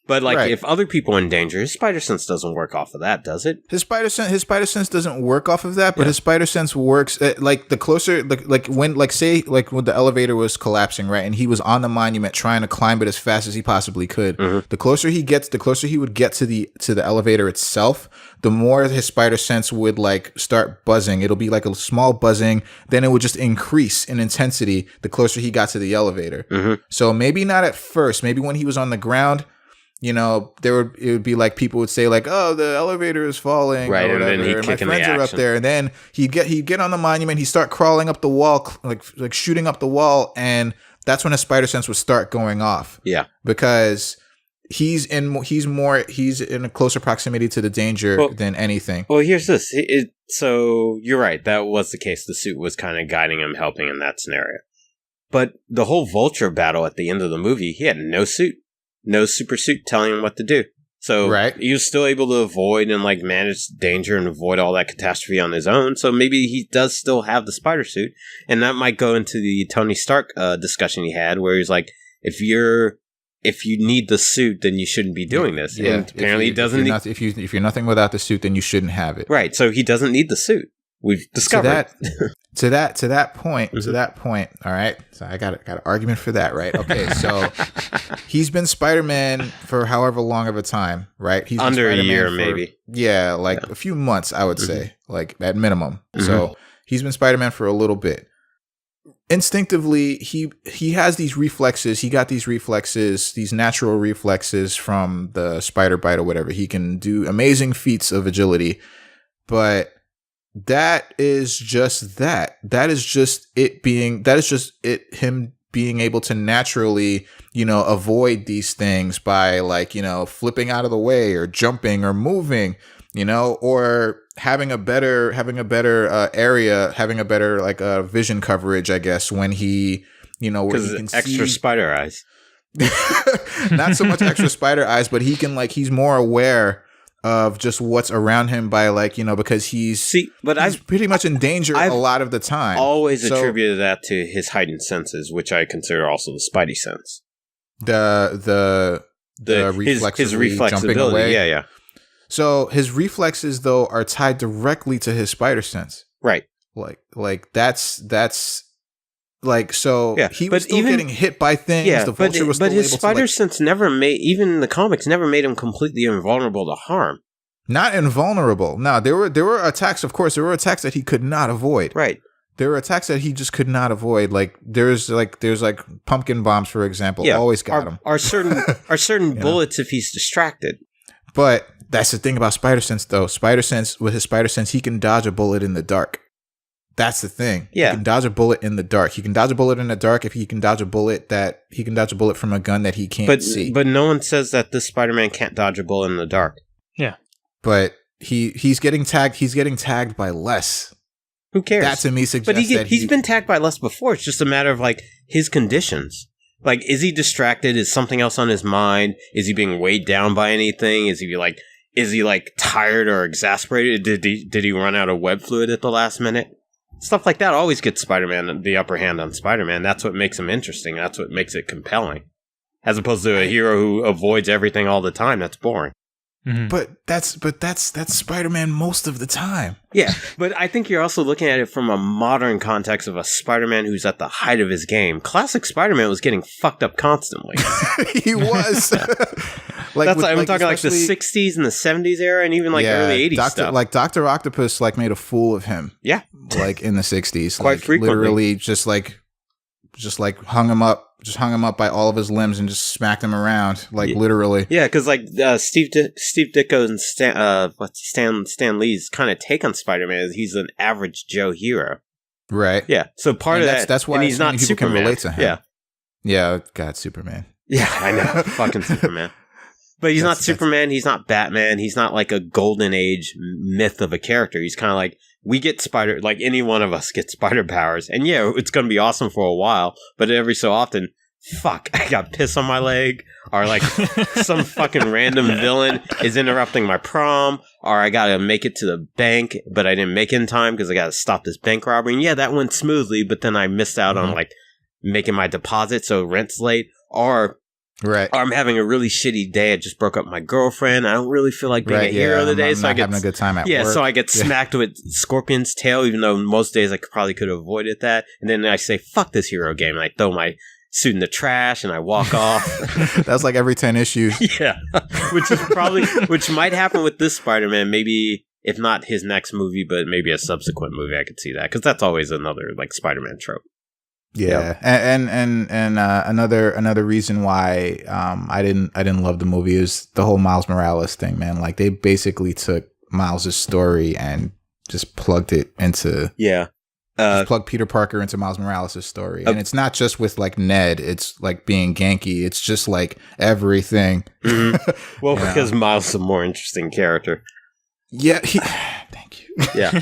But like if other people are in danger, his Spider Sense doesn't work off of that, does it? His Spider Sense doesn't work off of that, but his Spider Sense works like the closer when the elevator was collapsing, right, and he was on the monument trying to climb it as fast as he possibly could. Mm-hmm. The closer he would get to the elevator itself, the more his Spider Sense would like start buzzing. It'll be like a small buzzing, then it would just increase in intensity the closer he got to the elevator. Mm-hmm. So maybe not at first, maybe when he was on the ground. You know, it would be like people would say like, "Oh, the elevator is falling," right? Or whatever, and then he'd kick in the action. My friends are up there, and then he'd get on the monument. He'd start crawling up the wall, like shooting up the wall, and that's when his Spider Sense would start going off. Yeah, because he's in a closer proximity to the danger than anything. Well, here's this. So you're right. That was the case. The suit was kind of guiding him, helping in that scenario. But the whole Vulture battle at the end of the movie, he had no suit. No super suit telling him what to do. So he was still able to avoid and like manage danger and avoid all that catastrophe on his own. So maybe he does still have the spider suit. And that might go into the Tony Stark discussion he had where he's like, if you need the suit, then you shouldn't be doing this. Yeah. And apparently he doesn't need... If you're nothing without the suit, then you shouldn't have it. Right. So he doesn't need the suit. We've discovered to that point. All right. So I got an argument for that, right? Okay. So he's been Spider-Man for however long of a time, right? He's under a year, maybe. Yeah, like a few months, I would say, like at minimum. So he's been Spider-Man for a little bit. Instinctively, he has these reflexes. He got these reflexes, these natural reflexes from the spider bite or whatever. He can do amazing feats of agility, but that is just that. That is just him being able to naturally, avoid these things by like, flipping out of the way or jumping or moving, or having a better area, having a better like vision coverage, I guess, when he, where he can extra spider eyes. Not so much extra spider eyes, but he's more aware of just what's around him by like, because he's pretty much in danger a lot of the time. Always attributed that to his heightened senses, which I consider also the Spidey sense. The his jumping away. Yeah. So his reflexes though are tied directly to his spider sense. Right. Like that's like, so he was still getting hit by things. Yeah, the Vulture was still his able spider to sense never made, even in the comics, never made him completely invulnerable to harm. Not invulnerable. No, there were attacks. Of course, there were attacks that he could not avoid. Right. There were attacks that he just could not avoid. Like there's pumpkin bombs, for example. Yeah, always got him. Are certain bullets if he's distracted. But that's the thing about Spider Sense, though. With his Spider Sense, he can dodge a bullet in the dark. That's the thing. Yeah. He can dodge a bullet in the dark. He can dodge a bullet in the dark if he can dodge a bullet from a gun that he can't see. But no one says that this Spider-Man can't dodge a bullet in the dark. Yeah. But he's getting tagged. He's getting tagged by less. Who cares? That to me suggests that he's been tagged by less before. It's just a matter of like his conditions. Like, is he distracted? Is something else on his mind? Is he being weighed down by anything? Is he tired or exasperated? Did he run out of web fluid at the last minute? Stuff like that always gets Spider-Man the upper hand on Spider-Man. That's what makes him interesting. That's what makes it compelling. As opposed to a hero who avoids everything all the time. That's boring. But that's Spider-Man most of the time. Yeah, but I think you're also looking at it from a modern context of a Spider-Man who's at the height of his game. Classic Spider-Man was getting fucked up constantly. He was. I'm talking like the 60s and the 70s era and even like early 80s stuff. Like Dr. Octopus like made a fool of him. Yeah. Like in the 60s. Quite frequently. Literally just hung him up by all of his limbs and just smacked him around, like literally. Yeah, because like Steve Ditko and Stan Lee's kind of take on Spider-Man is he's an average Joe hero. Right. Yeah. So part of that's why he's not people Superman. can relate to him. Yeah. Yeah. God, Superman. Yeah, I know. Fucking Superman. But he's not Superman. He's not Batman. He's not like a golden age myth of a character. He's kind of like, we get like any one of us gets spider powers. And yeah, it's going to be awesome for a while. But every so often, fuck, I got piss on my leg. Or like some fucking random villain is interrupting my prom. Or I got to make it to the bank, but I didn't make it in time because I got to stop this bank robbery. And yeah, that went smoothly. But then I missed out on like making my deposit. So rent's late. Or I'm having a really shitty day. I just broke up with my girlfriend. I don't really feel like being a hero today. So I get having a good time at work. So I get smacked with Scorpion's tail, even though most days I probably could have avoided that. And then I say, fuck this hero game. And I throw my suit in the trash and I walk off. That's like every 10 issues. Yeah. Which might happen with this Spider-Man. Maybe, if not his next movie, but maybe a subsequent movie. I could see that. Because that's always another like Spider-Man trope. Yeah, and another reason why I didn't love the movie is the whole Miles Morales thing, man. Like they basically took Miles's story and just plugged it into plugged Peter Parker into Miles Morales' story, and it's not just with like Ned. It's like being Genki. It's just like everything. Mm-hmm. Well, because Miles is a more interesting character. Yeah, thank you. Yeah,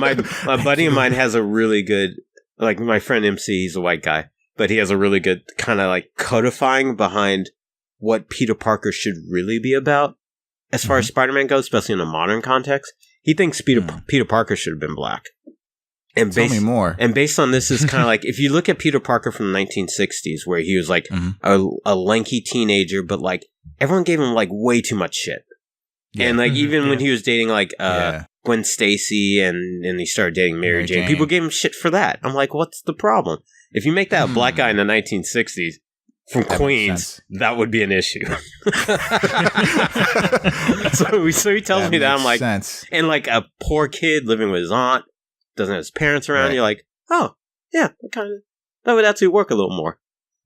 my buddy of mine has a really good. Like, my friend MC, he's a white guy, but he has a really good kind of, like, codifying behind what Peter Parker should really be about as far as Spider-Man goes, especially in a modern context. He thinks Peter Parker should have been black. And Tell me more. And based on this is kind of like, if you look at Peter Parker from the 1960s, where he was, like, a lanky teenager, but, like, everyone gave him, like, way too much shit. Yeah. And, like, even when he was dating, like, Gwen Stacy and he started dating Mary Jane. People gave him shit for that. I'm like, what's the problem? If you make that a black guy in the 1960s from Queens, that would be an issue. so he tells me that. I'm like, and like a poor kid living with his aunt, doesn't have his parents around. You're like, oh, yeah, that would actually work a little more.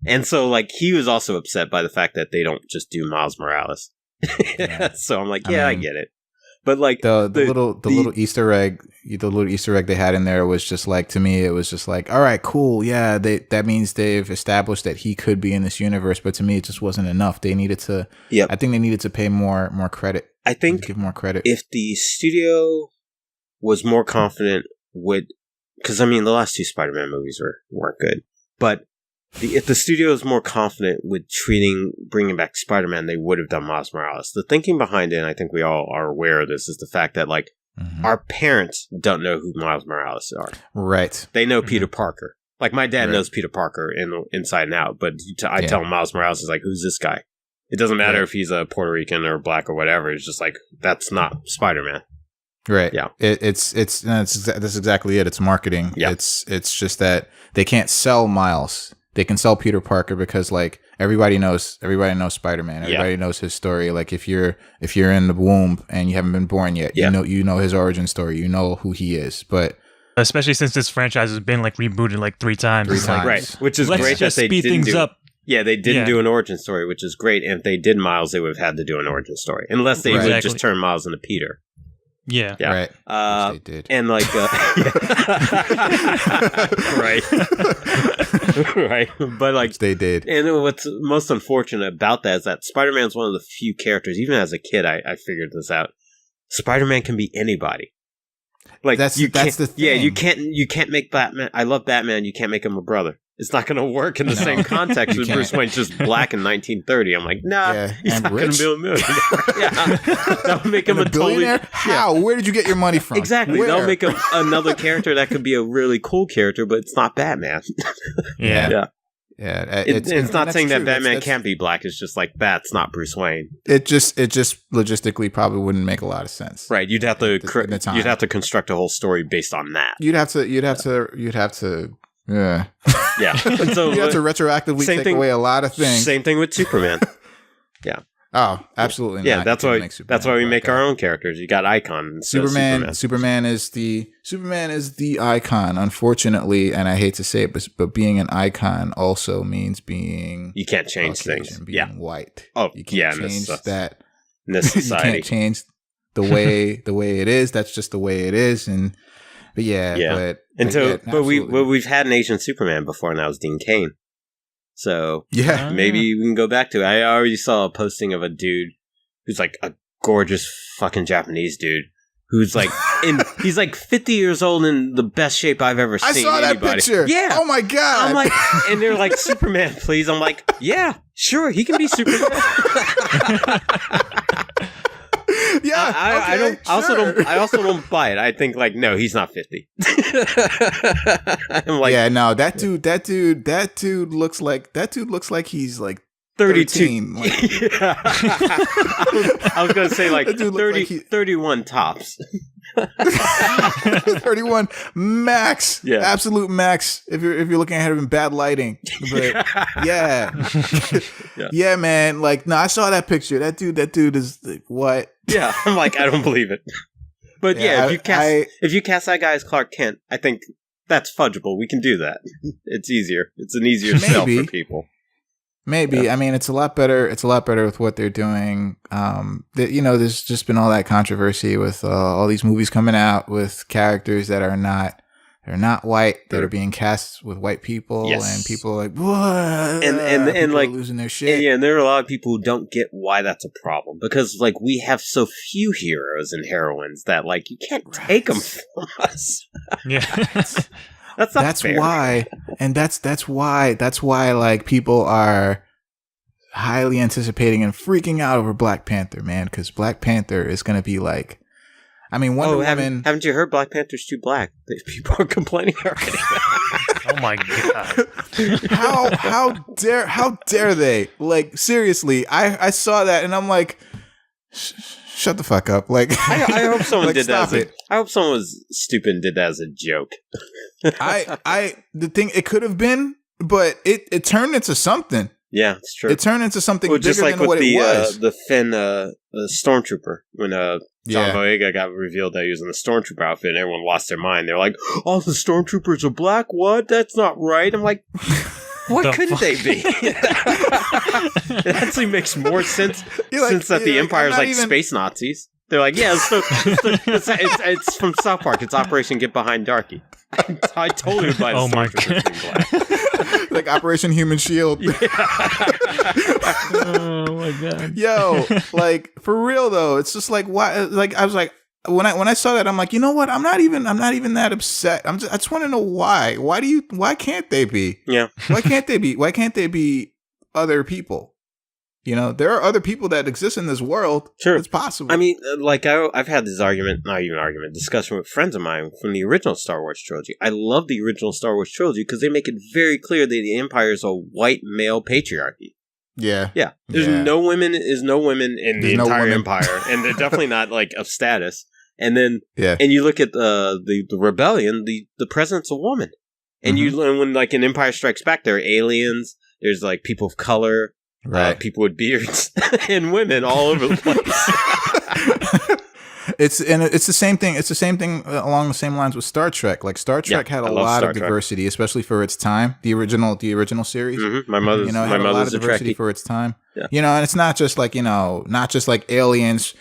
And so like he was also upset by the fact that they don't just do Miles Morales. So I'm like, I get it. But like the little Easter egg they had in there was just like, to me, it was just like, all right, cool, yeah, that means they've established that he could be in this universe. But to me, it just wasn't enough. They needed to. I think they needed to pay more credit. I think give more credit. If the studio was more confident with, because I mean, the last two Spider-Man movies weren't good, but. If the studio is more confident with bringing back Spider-Man, they would have done Miles Morales. The thinking behind it, and I think we all are aware of this, is the fact that, like, our parents don't know who Miles Morales are. Right. They know Peter Parker. Like, my dad knows Peter Parker inside and out, but I tell him Miles Morales is like, who's this guy? It doesn't matter if he's a Puerto Rican or black or whatever. It's just like, that's not Spider-Man. Right. Yeah. That's exactly it. It's marketing. Yeah. It's just that they can't sell Miles. They can sell Peter Parker because like everybody knows Spider-Man. Everybody knows his story. Like if you're in the womb and you haven't been born yet, you know his origin story. You know who he is. But especially since this franchise has been like rebooted like three times. Like, right. Which is great that they speed things up. Yeah, they didn't do an origin story, which is great. And if they did Miles, they would have had to do an origin story. Unless they would just turn Miles into Peter. Yeah. Right. Which they did. And like, right. Right. But like, which they did. And what's most unfortunate about that is that Spider-Man's one of the few characters, even as a kid, I figured this out. Spider-Man can be anybody. Like that's the thing. Yeah, you can't make Batman. I love Batman. You can't make him a brother. It's not going to work in the same context with Bruce Wayne just black in 1930. I'm like, nah, he's not going to be a millionaire. That would make him a billionaire. How? Where did you get your money from? Exactly. They'll make him another character that could be a really cool character, but it's not Batman. Yeah. Yeah, it's not saying that true. Batman can't be black. It's just like that's not Bruce Wayne. It just logistically probably wouldn't make a lot of sense. Right. You'd have to construct a whole story based on that. You'd have to yeah. Yeah. And so you have to retroactively take away a lot of things. Same thing with Superman. Yeah. Oh, absolutely. Yeah, that's why we make our own characters. You got Icon. Superman is the icon, unfortunately, and I hate to say it, but being an icon also means being you can't change things. Being white. Oh, you can't change that. In this society, you can't change the way it is. That's just the way it is. But we've had an Asian Superman before, and that was Dean Cain. So maybe we can go back to it. I already saw a posting of a dude who's like a gorgeous fucking Japanese dude who's like he's like 50 years old in the best shape I've ever seen. I saw that picture. Yeah. Oh my God. I'm like, and they're like, Superman, please. I'm like, yeah, sure, he can be Superman. Yeah, I also don't buy it. I think like, no, he's not 50. I'm like, yeah, no, that dude looks like he's like 32. Like, I was gonna say like 31 tops. 31 max, yeah, absolute max. If you're looking at him in bad lighting, but yeah, man. Like, no, I saw that picture. That dude is like, what? Yeah, I'm like, I don't believe it. But if you cast that guy as Clark Kent, I think that's fudgeable. We can do that. It's easier. It's an easier sell for people. Maybe. Yeah. I mean, it's a lot better. It's a lot better with what they're doing. There's just been all that controversy with all these movies coming out with characters that are not white, that are being cast with white people, and people are like, what? And like losing their shit. Yeah, and there are a lot of people who don't get why that's a problem, because like we have so few heroes and heroines that like you can't take them from us. Yeah. That's fair. why, and that's why like people are highly anticipating and freaking out over Black Panther, man, because Black Panther is going to be like, I mean, Wonder Woman. Haven't you heard Black Panther's too black? People are complaining already. Oh my God! How dare they? Like, seriously, I saw that and I'm like, shut the fuck up! Like, I hope someone like, did that. I hope someone was stupid and did that as a joke. It could have been, but it turned into something. Yeah, it's true. It turned into something bigger just like than what it was. The Finn stormtrooper, when John Boyega got revealed that he was in the stormtrooper outfit, and everyone lost their mind. They're like, "Oh, the stormtroopers are black? What? That's not right." I'm like, what couldn't they be? It actually makes more sense since the Empire is like space Nazis. They're like, yeah, it's from South Park. It's Operation Get Behind Darky. I totally would buy the stormtroopers being black. Like Operation Human Shield. Yeah. Oh my God. Yo, like, for real though, it's just like, why? Like, I was like, when I saw that, I'm like, you know what? I'm not even that upset. I just want to know why. Why can't they be? Yeah. Why can't they be other people? You know, there are other people that exist in this world. Sure. It's possible. I mean, like, I've had this discussion with friends of mine from the original Star Wars trilogy. I love the original Star Wars trilogy because they make it very clear that the Empire is a white male patriarchy. Yeah. Yeah. There's no women in the entire Empire, and they're definitely not, like, of status. And then, and you look at the rebellion, the president's a woman. And when, like, an Empire Strikes Back, there are aliens, there's, like, people of color. Right. People with beards and women all over the place. It's the same thing. It's the same thing along the same lines with Star Trek. Like, Star Trek had a lot of diversity, especially for its time. The original series. Mm-hmm. My mother's had a lot of diversity for its time. Yeah. You know, and it's not just like aliens,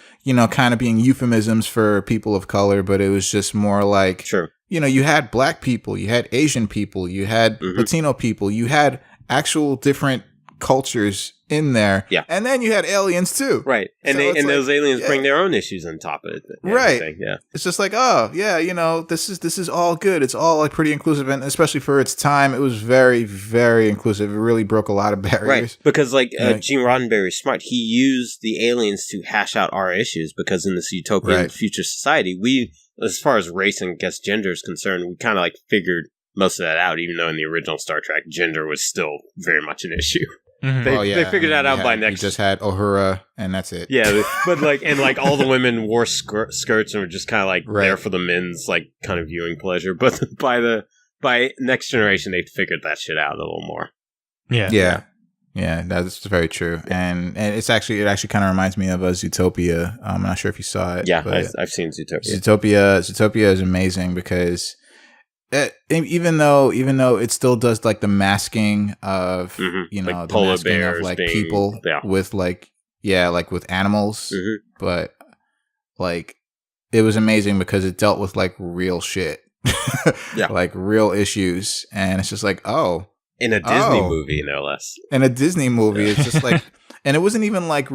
kind of being euphemisms for people of color, but it was just more like, you had black people, you had Asian people, you had Latino people, you had actual different cultures in there, and then you had aliens too, right? And so those aliens bring their own issues on top of it, right? Yeah, it's just like, this is all good. It's all like pretty inclusive, and especially for its time, it was very, very inclusive. It really broke a lot of barriers, right? Because Gene Roddenberry is smart. He used the aliens to hash out our issues, because in this utopian future society, we, as far as race and gender is concerned, we kind of like figured most of that out, even though in the original Star Trek, gender was still very much an issue. Mhm. They figured that out by You next. just had Uhura, and that's it. Yeah, but all the women wore skirts and were just kind of Right. there for the men's kind of viewing pleasure. But by Next Generation, they figured that shit out a little more. Yeah, that's very true. And it actually kind of reminds me of Zootopia. I'm not sure if you saw it. Yeah, but I've seen Zootopia. Zootopia is amazing because even though it still does like the masking of Like the polar masking bears of like being- people with with animals, but like it was amazing because it dealt with like real shit, like real issues, and it's just like in a Disney movie, no less. In a Disney movie, it's just like, and it wasn't even like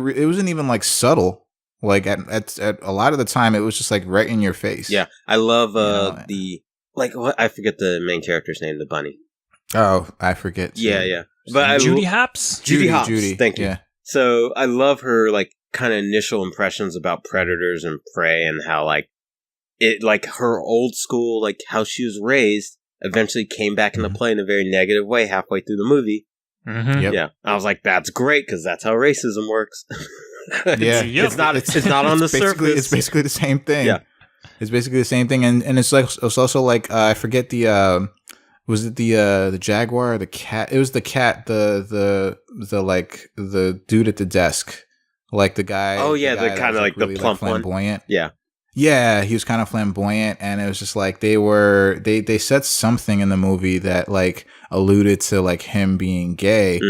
subtle. Like at a lot of the time, it was just like right in your face. Yeah, I love I forget the main character's name, the bunny. Oh, I forget. Too. Yeah. But Judy Hopps? Judy Hopps. Thank you. Yeah. So I love her kind of initial impressions about predators and prey and how her old school how she was raised eventually came back into play in a very negative way halfway through the movie. Mm-hmm. Yep. Yeah, I was like, that's great because that's how racism works. It's not on the surface. It's basically the same thing. Yeah. It's basically the same thing, and it's also like I forget was it the jaguar or the cat? It was the cat, the dude at the desk, like the guy. Oh yeah, the kind of like really the plump one. flamboyant. Yeah, he was kind of flamboyant, and it was just like they said something in the movie that like alluded to like him being gay,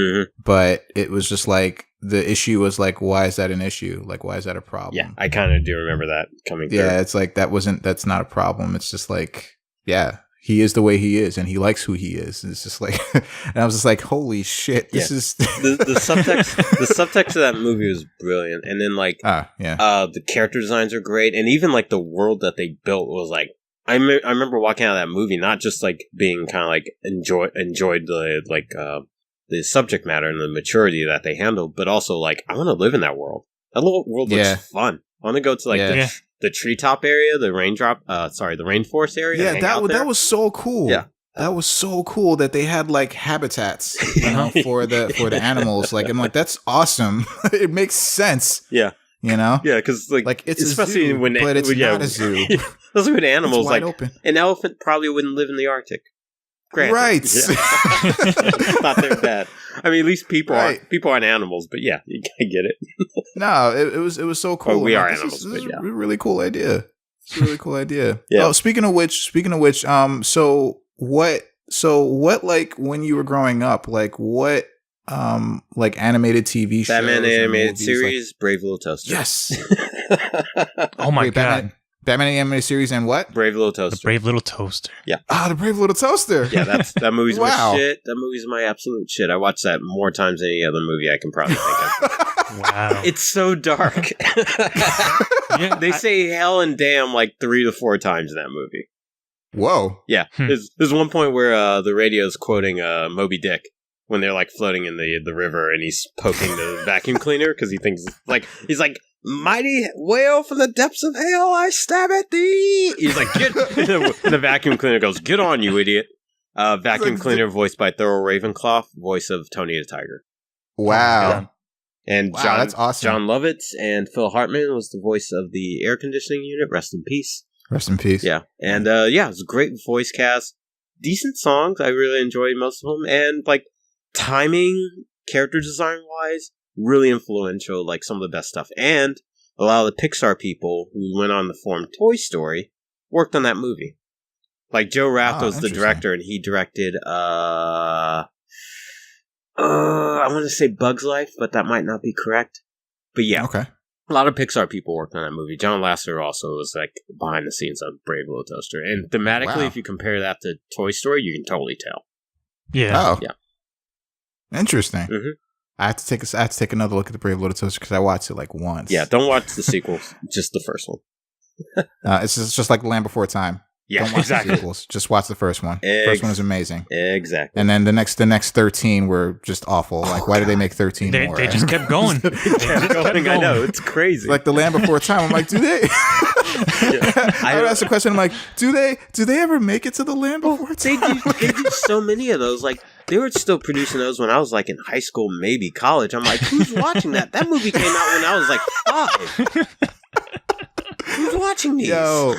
but it was just like the issue was like, why is that an issue? Like, why is that a problem? Yeah, I kind of do remember that coming through. Yeah, it's like that's not a problem. It's just like, yeah, he is the way he is, and he likes who he is. And it's just like, and I was just like, holy shit, this is the subtext. The subtext of that movie was brilliant, and then the character designs are great, and even like the world that they built was like, I remember walking out of that movie not just like being kind of like enjoyed the subject matter and the maturity that they handled, but also like I want to live in that world. That little world looks fun. I want to go to the treetop area, the rainforest area. Yeah, that was so cool. Yeah. That was so cool that they had like habitats, for the animals. Like, I'm like, that's awesome. It makes sense. Yeah. Yeah, because like it's especially a zoo, but it's not a zoo. Those with animals, like open. An elephant probably wouldn't live in the Arctic. Granted. Right. Yeah. Not that bad. I mean, at least people aren't animals, but yeah, I get it. No, it was so cool. Well, we are animals. This is a really cool idea. It's a really cool idea. Yeah. Oh, speaking of which, so what like when you were growing up, like what like animated TV shows? Batman animated movies, series, Brave Little Toaster. Yes. Oh my god. Batman animated series and what? Brave Little Toaster. The Brave Little Toaster. Yeah. The Brave Little Toaster. Yeah, that movie's Wow. my shit. That movie's my absolute shit. I watched that more times than any other movie I can probably think of. Wow. It's so dark. They say hell and damn like 3 to 4 times in that movie. Whoa. Yeah. There's one point where the radio's quoting Moby Dick when they're like floating in the river and he's poking the vacuum cleaner because he thinks he's like, mighty whale from the depths of hell, I stab at thee. He's like, get. The vacuum cleaner goes, get on, you idiot. Vacuum cleaner voiced by Thurl Ravenclaw, voice of Tony the Tiger. Wow. And that's awesome. John Lovitz and Phil Hartman was the voice of the air conditioning unit. Rest in peace. Rest in peace. Yeah. And it was a great voice cast. Decent songs. I really enjoyed most of them. And like timing, character design wise, really influential, like some of the best stuff. And a lot of the Pixar people who went on to form Toy Story worked on that movie. Like Joe Rath was the director, and he directed I want to say Bug's Life, but that might not be correct. But yeah. Okay. A lot of Pixar people worked on that movie. John Lasseter also was like behind the scenes on Brave Little Toaster. And thematically, if you compare that to Toy Story, you can totally tell. Yeah. Oh. Yeah. Interesting. Mm-hmm. I have to take another look at the Brave Little Toaster because I watched it like once. Yeah, don't watch the sequels, just the first one. It's just like Land Before Time. Yeah, don't watch exactly. the sequels. Just watch the first one. First one is amazing. Exactly. And then the next 13 were just awful. Like, why did they make 13 more? They just kept going. I know, it's crazy. Like the Land Before Time. I'm like, do they? I would ask the question. I'm like, do they ever make it to the land before time? They do so many of those. Like they were still producing those when I was like in high school, maybe college. I'm like, who's watching that? That movie came out when I was like 5. Who's watching these? Yo.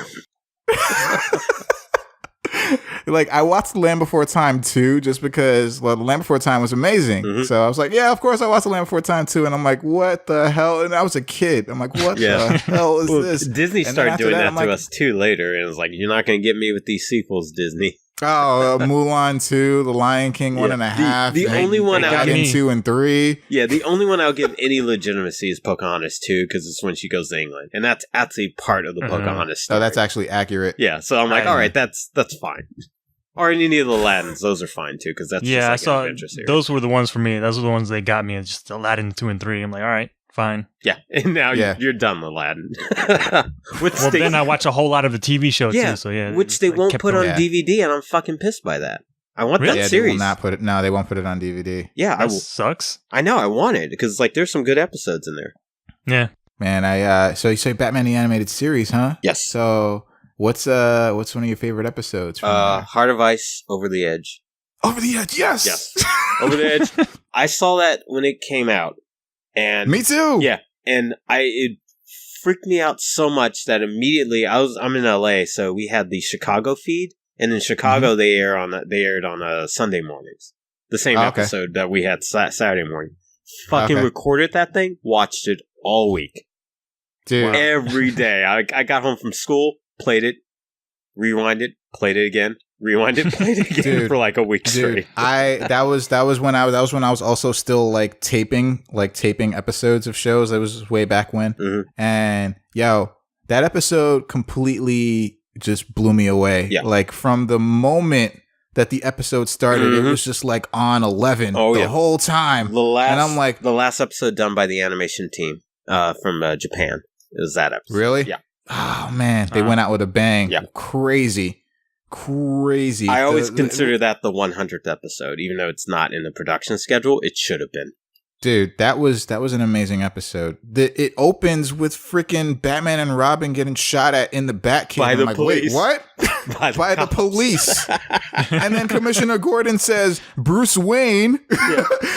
Like I watched The Land Before Time too, just because The Land Before Time was amazing. Mm-hmm. So I was like, yeah, of course I watched The Land Before Time too. And I'm like, what the hell? And I was a kid. I'm like, what the hell is this? Disney started doing that to us too later, and it was like, you're not going to get me with these sequels, Disney. Oh, Mulan 2, The Lion King 1.5. The only one I got in 2 and 3. Yeah, the only one I'll give any legitimacy is Pocahontas 2, because it's when she goes to England, and that's actually part of the Pocahontas story. Oh, that's actually accurate. Yeah, so I'm like, all right, that's fine. Or any of the Aladdins, those are fine too, because that's just like I saw an adventure series. Those were the ones for me. Those were the ones they got me. It's just Aladdin 2 and 3. I'm like, all right, fine. Yeah, and now you're done, Aladdin. Then I watch a whole lot of the TV show too. So which they won't put on DVD, and I'm fucking pissed by that. I want that series. They will not put it. No, they won't put it on DVD. Yeah, that sucks. I know. I want it because like there's some good episodes in there. Yeah, man. So you say Batman the Animated Series, huh? Yes. So what's one of your favorite episodes? Heart of Ice, Over the Edge. Over the Edge, yes. Over the Edge. I saw that when it came out, and me too. Yeah, and it freaked me out so much that immediately I'm in LA, so we had the Chicago feed, and in Chicago they aired on Sunday mornings. The same episode that we had Saturday morning. Fucking recorded that thing, watched it all week, dude. Every day. I got home from school, played it, rewind it, played it again. Rewind it, played it again for like a week straight. That was when I was also still like taping episodes of shows. That was way back when. Mm-hmm. And that episode completely just blew me away. Yeah. Like from the that the episode started, it was just like on 11 the whole time. And I'm like, the last episode done by the animation team from Japan. It was that episode. Really? Yeah. Oh man, they went out with a bang. Yeah. Crazy. I always consider that the 100th episode, even though it's not in the production schedule. It should have been. Dude, that was an amazing episode. It opens with freaking Batman and Robin getting shot at in the Batcave. By the police. Wait, what? By the police. And then Commissioner Gordon says, Bruce Wayne,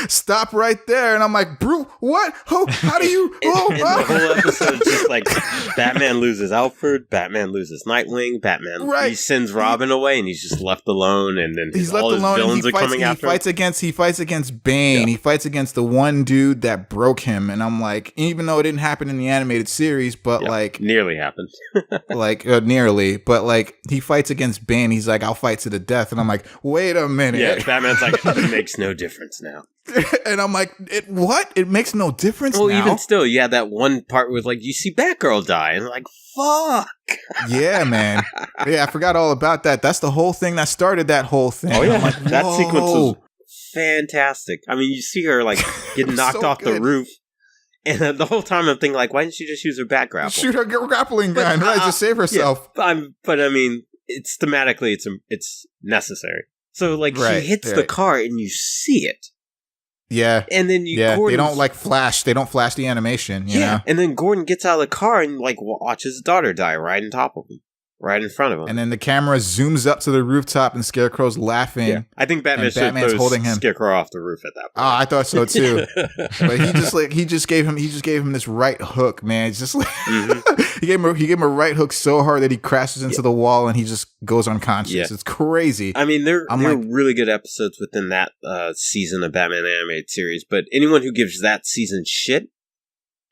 stop right there. And I'm like, Bruce, what? How do you? The whole episode is just like Batman loses Alfred, Batman loses Nightwing, Batman he sends Robin away, and he's just left alone. And then he's left alone. Villains are coming after him. He fights against Bane. Yeah. He fights against the one dude that broke him. And I'm like, even though it didn't happen in the animated series, but like nearly happened. Nearly, but like he fights against Bane. He's like, I'll fight to the death. And I'm like, wait a minute. Yeah, Batman's like, it makes no difference now. And I'm like, it makes no difference now? Well, even still, you had that one part with like, you see Batgirl die, and like, fuck. Yeah, man. Yeah, I forgot all about that. That's the whole thing that started that whole thing. Oh, yeah. Like, that sequence was fantastic. I mean, you see her like get knocked off the roof. And the whole time I'm thinking, like, why didn't she just use her bat grapple? Shoot her grappling gun, right? Just save herself. Yeah, but I mean, it's thematically, it's necessary. So, like, she hits the car and you see it. Yeah. And then they don't like flash. They don't flash the animation, you know? And then Gordon gets out of the car and, like, watches his daughter die right on top of him. Right in front of him. And then the camera zooms up to the rooftop and Scarecrow's laughing. Yeah. I think Batman's holding him. Scarecrow off the roof at that point. Oh, I thought so too. But he just gave him this right hook, man. It's just like he gave him a right hook so hard that he crashes into the wall and he just goes unconscious. Yeah. It's crazy. I mean, there are really good episodes within that season of Batman animated series, but anyone who gives that season shit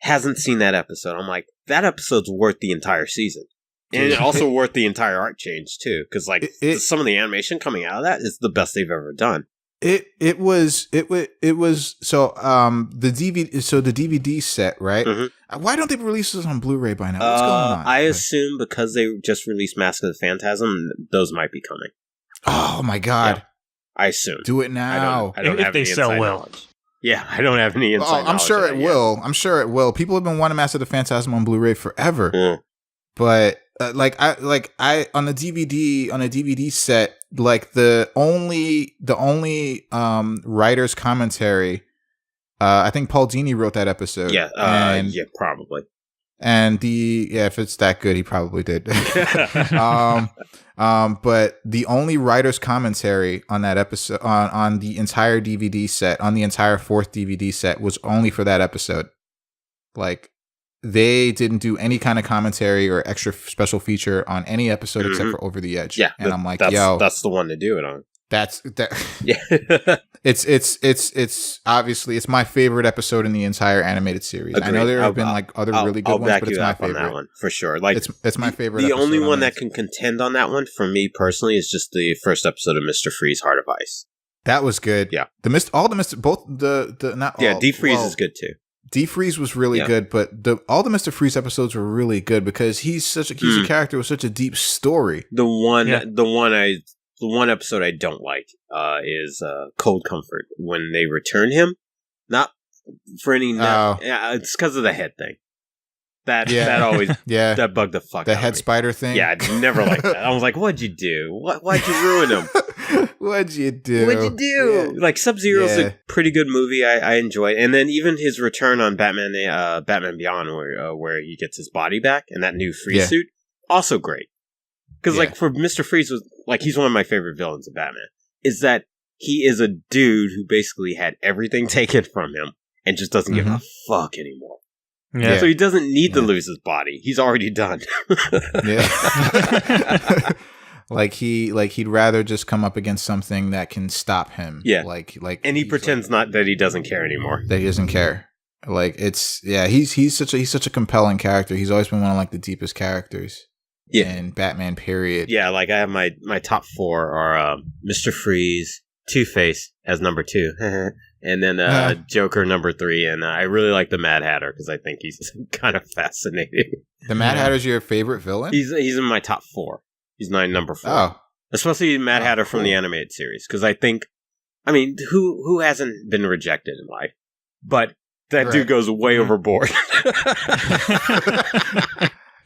hasn't seen that episode. I'm like, that episode's worth the entire season. And also worth the entire art change too, because like some of the animation coming out of that is the best they've ever done. It was so the DVD set, right? Mm-hmm. Why don't they release this on Blu-ray by now? What's going on? I assume because they just released Mask of the Phantasm, those might be coming. Oh my god! Yeah, I assume. Do it now. I don't have any inside knowledge. Yeah, I don't have any inside knowledge. I'm sure it will. I'm sure it will. People have been wanting Mask of the Phantasm on Blu-ray forever, but. On the DVD set, like the only writer's commentary, I think Paul Dini wrote that episode. Yeah, probably. And if it's that good, he probably did. But the only writer's commentary on that episode, on the entire DVD set, on the entire 4th DVD set, was only for that episode. Like, they didn't do any kind of commentary or extra special feature on any episode except for Over the Edge. Yeah, and I'm like, that's the one to do it on. That's that. Yeah. It's obviously it's my favorite episode in the entire animated series. Agreed. I know there have been like other really good ones, but it's my favorite. On that one for sure. Like it's my favorite. The only one that can contend on that one for me personally is just the first episode of Mr. Freeze Heart of Ice. That was good. Yeah. D-Freeze is good too. D-Freeze was really good, but all the Mr. Freeze episodes were really good because he's a character with such a deep story. The one episode I don't like is Cold Comfort, when they return him. Not for any... it's because of the head thing. That always... that bugged the fuck out of me. The head spider thing? Yeah, I never liked that. I was like, what'd you do? Why'd you ruin him? What'd you do? Yeah. Like, Sub-Zero's a pretty good movie. I enjoy it. And then even his return on Batman Beyond, where he gets his body back, and that new Freeze suit, also great. Because, like, for Mr. Freeze, he's one of my favorite villains of Batman, is that he is a dude who basically had everything taken from him and just doesn't give a fuck anymore. Yeah. So he doesn't need to lose his body. He's already done. He'd rather just come up against something that can stop him. Yeah. And he pretends not that he doesn't care anymore. That he doesn't care. He's such a compelling character. He's always been one of like the deepest characters. In Batman, period. Yeah, like I have my top 4 are Mr. Freeze, Two-Face as number 2, and then Joker number 3, and I really like the Mad Hatter because I think he's kind of fascinating. The Mad Hatter's your favorite villain? He's in my top 4. He's number 4. Oh. Especially Mad Hatter from the animated series, because I think, who hasn't been rejected in life? But that dude goes way overboard.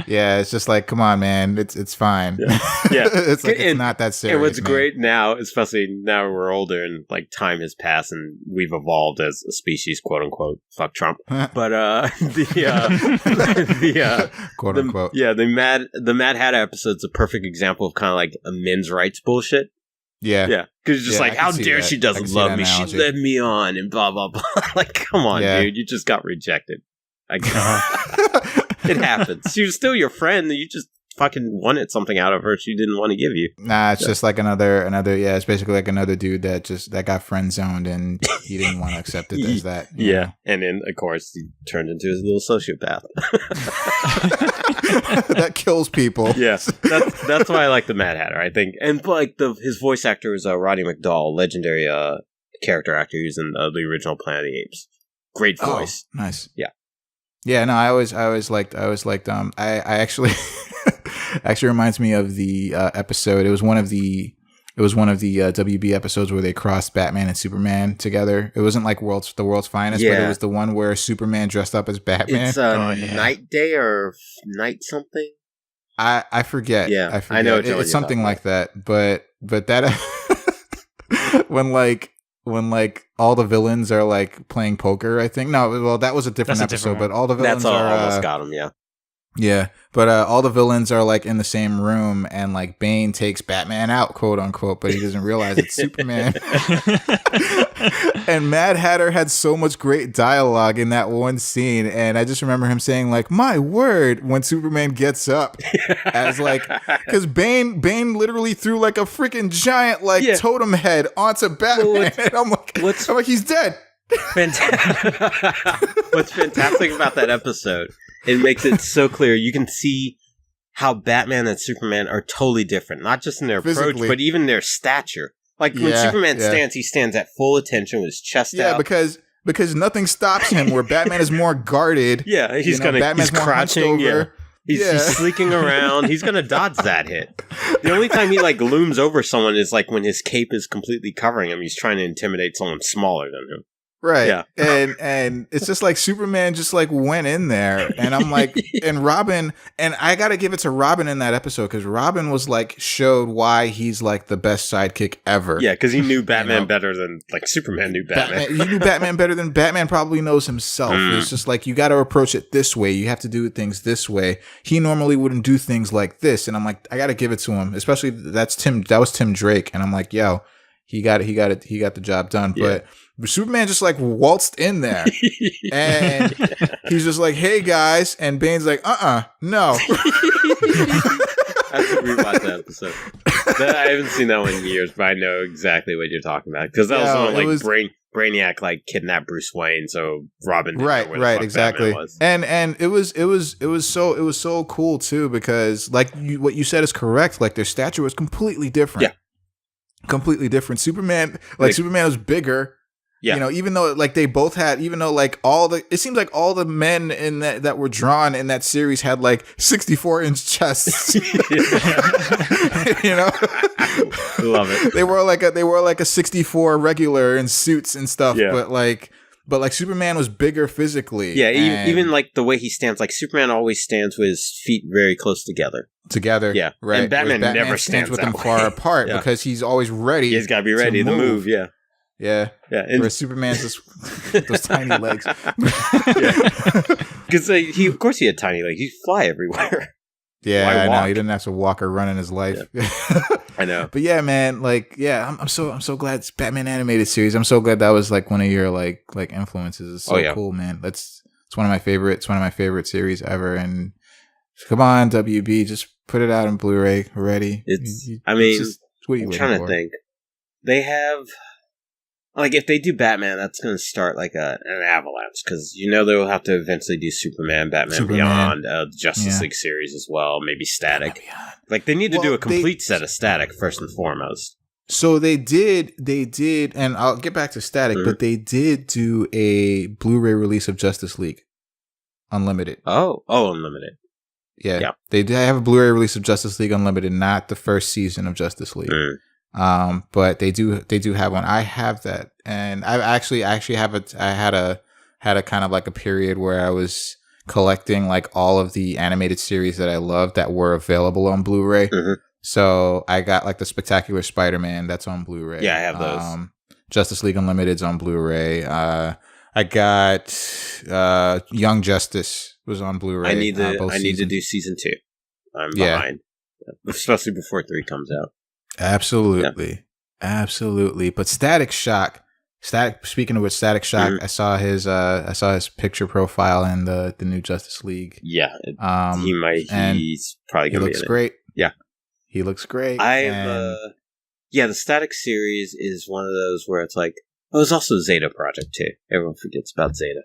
Yeah, it's just like, come on, man, it's fine. Yeah. It's like it's not that serious. And what's great now, especially now we're older and like time has passed and we've evolved as a species, quote unquote. Fuck Trump. But quote unquote. The Mad Hatter episode's a perfect example of kind of like a men's rights bullshit. Yeah. Because it's just like, how dare she doesn't love me? She led me on and blah blah blah. Like, come on, dude, you just got rejected. It happens. She was still your friend. You just fucking wanted something out of her she didn't want to give you. Nah, it's just like another. Yeah, it's basically like another dude that got friend zoned and he didn't want to accept it as that. Yeah, and then of course he turned into his little sociopath. That kills people. Yes, that's why I like the Mad Hatter. I think, and like his voice actor is Roddy McDowall, legendary character actor who's in the original Planet of the Apes. Great voice. Oh, nice. Yeah. Yeah, no, I always liked I actually reminds me of the episode. It was one of the WB episodes where they crossed Batman and Superman together. It wasn't like the world's finest, but it was the one where Superman dressed up as Batman. It's Night Day or Night something. I forget. Yeah, I forget. I know it's something like that. But that when all the villains are like playing poker, I think. No, well, that was a different episode, but all the villains almost got him, yeah. Yeah, but all the villains are like in the same room, and like Bane takes Batman out, quote unquote, but he doesn't realize it's Superman. And Mad Hatter had so much great dialogue in that one scene, and I just remember him saying like, "My word," when Superman gets up, as like, because Bane literally threw like a freaking giant like totem head onto Batman. And I'm like, he's dead. What's fantastic about that episode? It makes it so clear. You can see how Batman and Superman are totally different. Not just in their approach, but even their stature. Like, when Superman stands, he stands at full attention with his chest out. Yeah, because nothing stops him, where Batman is more guarded. Yeah, he's crouching. Yeah. He's sleeking around. He's going to dodge that hit. The only time he, like, looms over someone is, like, when his cape is completely covering him. He's trying to intimidate someone smaller than him. Right. Yeah. And it's just like Superman just like went in there, and I'm like, and Robin, and I got to give it to Robin in that episode, because Robin was like, showed why he's like the best sidekick ever. Yeah, because he knew Batman better than like Superman knew Batman. He knew Batman better than Batman probably knows himself. It's just like, you got to approach it this way. You have to do things this way. He normally wouldn't do things like this. And I'm like, I got to give it to him, especially that was Tim Drake. And I'm like, yo, he got the job done. Yeah. But Superman just like waltzed in there, and he's just like, "Hey guys," and Bane's like, no. I have to rewatch that episode. I haven't seen that one in years, but I know exactly what you're talking about, because that was one like Brainiac like kidnapped Bruce Wayne, so Robin didn't know where the fuck exactly. Batman was. And it was so cool too, because like what you said is correct. Like their stature was completely different. Yeah. Completely different. Superman was bigger. Yeah. You know, even though like they both had, even though like it seems like all the men in that were drawn in that series had like 64-inch chests. You know, love it. They wore like a 64 regular in suits and stuff. Yeah. But like Superman was bigger physically. Yeah, even like the way he stands, like Superman always stands with his feet very close together. Yeah, right. And Batman never stands with them way. far apart Yeah. because he's always ready. He's got to be ready to move. Yeah. Yeah. And where Superman's just those tiny legs. Because of course he had tiny legs. He'd fly everywhere. Yeah, I know. He didn't have to walk or run in his life. Yeah. I know. But yeah, man, like, yeah, I'm so glad it's Batman animated series. I'm so glad that was like one of your like influences. It's so cool, man. It's one of my favorite series ever. And come on, WB, just put it out on Blu-ray already. I'm trying to think. They have, like, if they do Batman, that's going to start like an avalanche, because they'll have to eventually do Superman Beyond, the Justice League series as well, maybe Static. Like, they need to do a complete set of Static first and foremost. So they did, and I'll get back to Static, but they did do a Blu-ray release of Justice League Unlimited. Oh, Unlimited. Yeah. They have a Blu-ray release of Justice League Unlimited, not the first season of Justice League. But they do have one. I have that, and I actually have it. I had a kind of like a period where I was collecting like all of the animated series that I loved that were available on Blu-ray. So I got like the Spectacular Spider-Man that's on Blu-ray. Yeah, I have those. Justice League Unlimited's on Blu-ray. I got Young Justice was on Blu-ray. I need to do season 2. I'm behind, especially before 3 comes out. Absolutely. But Static Shock. Speaking of which, Static Shock, I saw his picture profile in the new Justice League. Yeah. He's probably gonna be in it. Great. Yeah. He looks great. the Static series is one of those where it's like, it's also Zeta Project too. Everyone forgets about Zeta.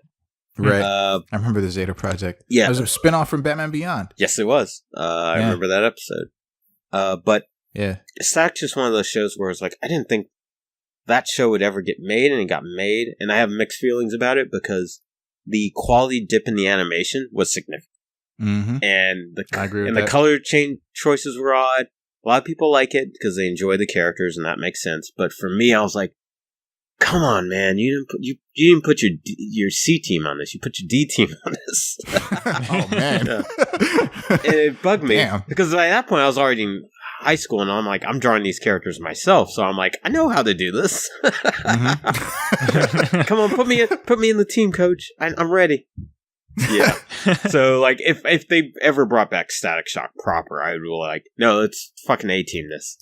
Right. I remember the Zeta Project. Yeah. It was a spinoff from Batman Beyond. Yes, it was. I remember that episode. But yeah, Static's just one of those shows where it's like, I didn't think that show would ever get made, and it got made, and I have mixed feelings about it because the quality dip in the animation was significant. And the color choices were odd. A lot of people like it because they enjoy the characters, and that makes sense. But for me, I was like, come on, man! You didn't put your C team on this. You put your D team on this. Oh man! And it bugged me because by that point I was already in high school, and I'm like, I'm drawing these characters myself, so I'm like, I know how to do this. Come on, put me in the team, coach. I'm ready. Yeah. So like, if they ever brought back Static Shock proper, I would be like, no, let's fucking A-team this.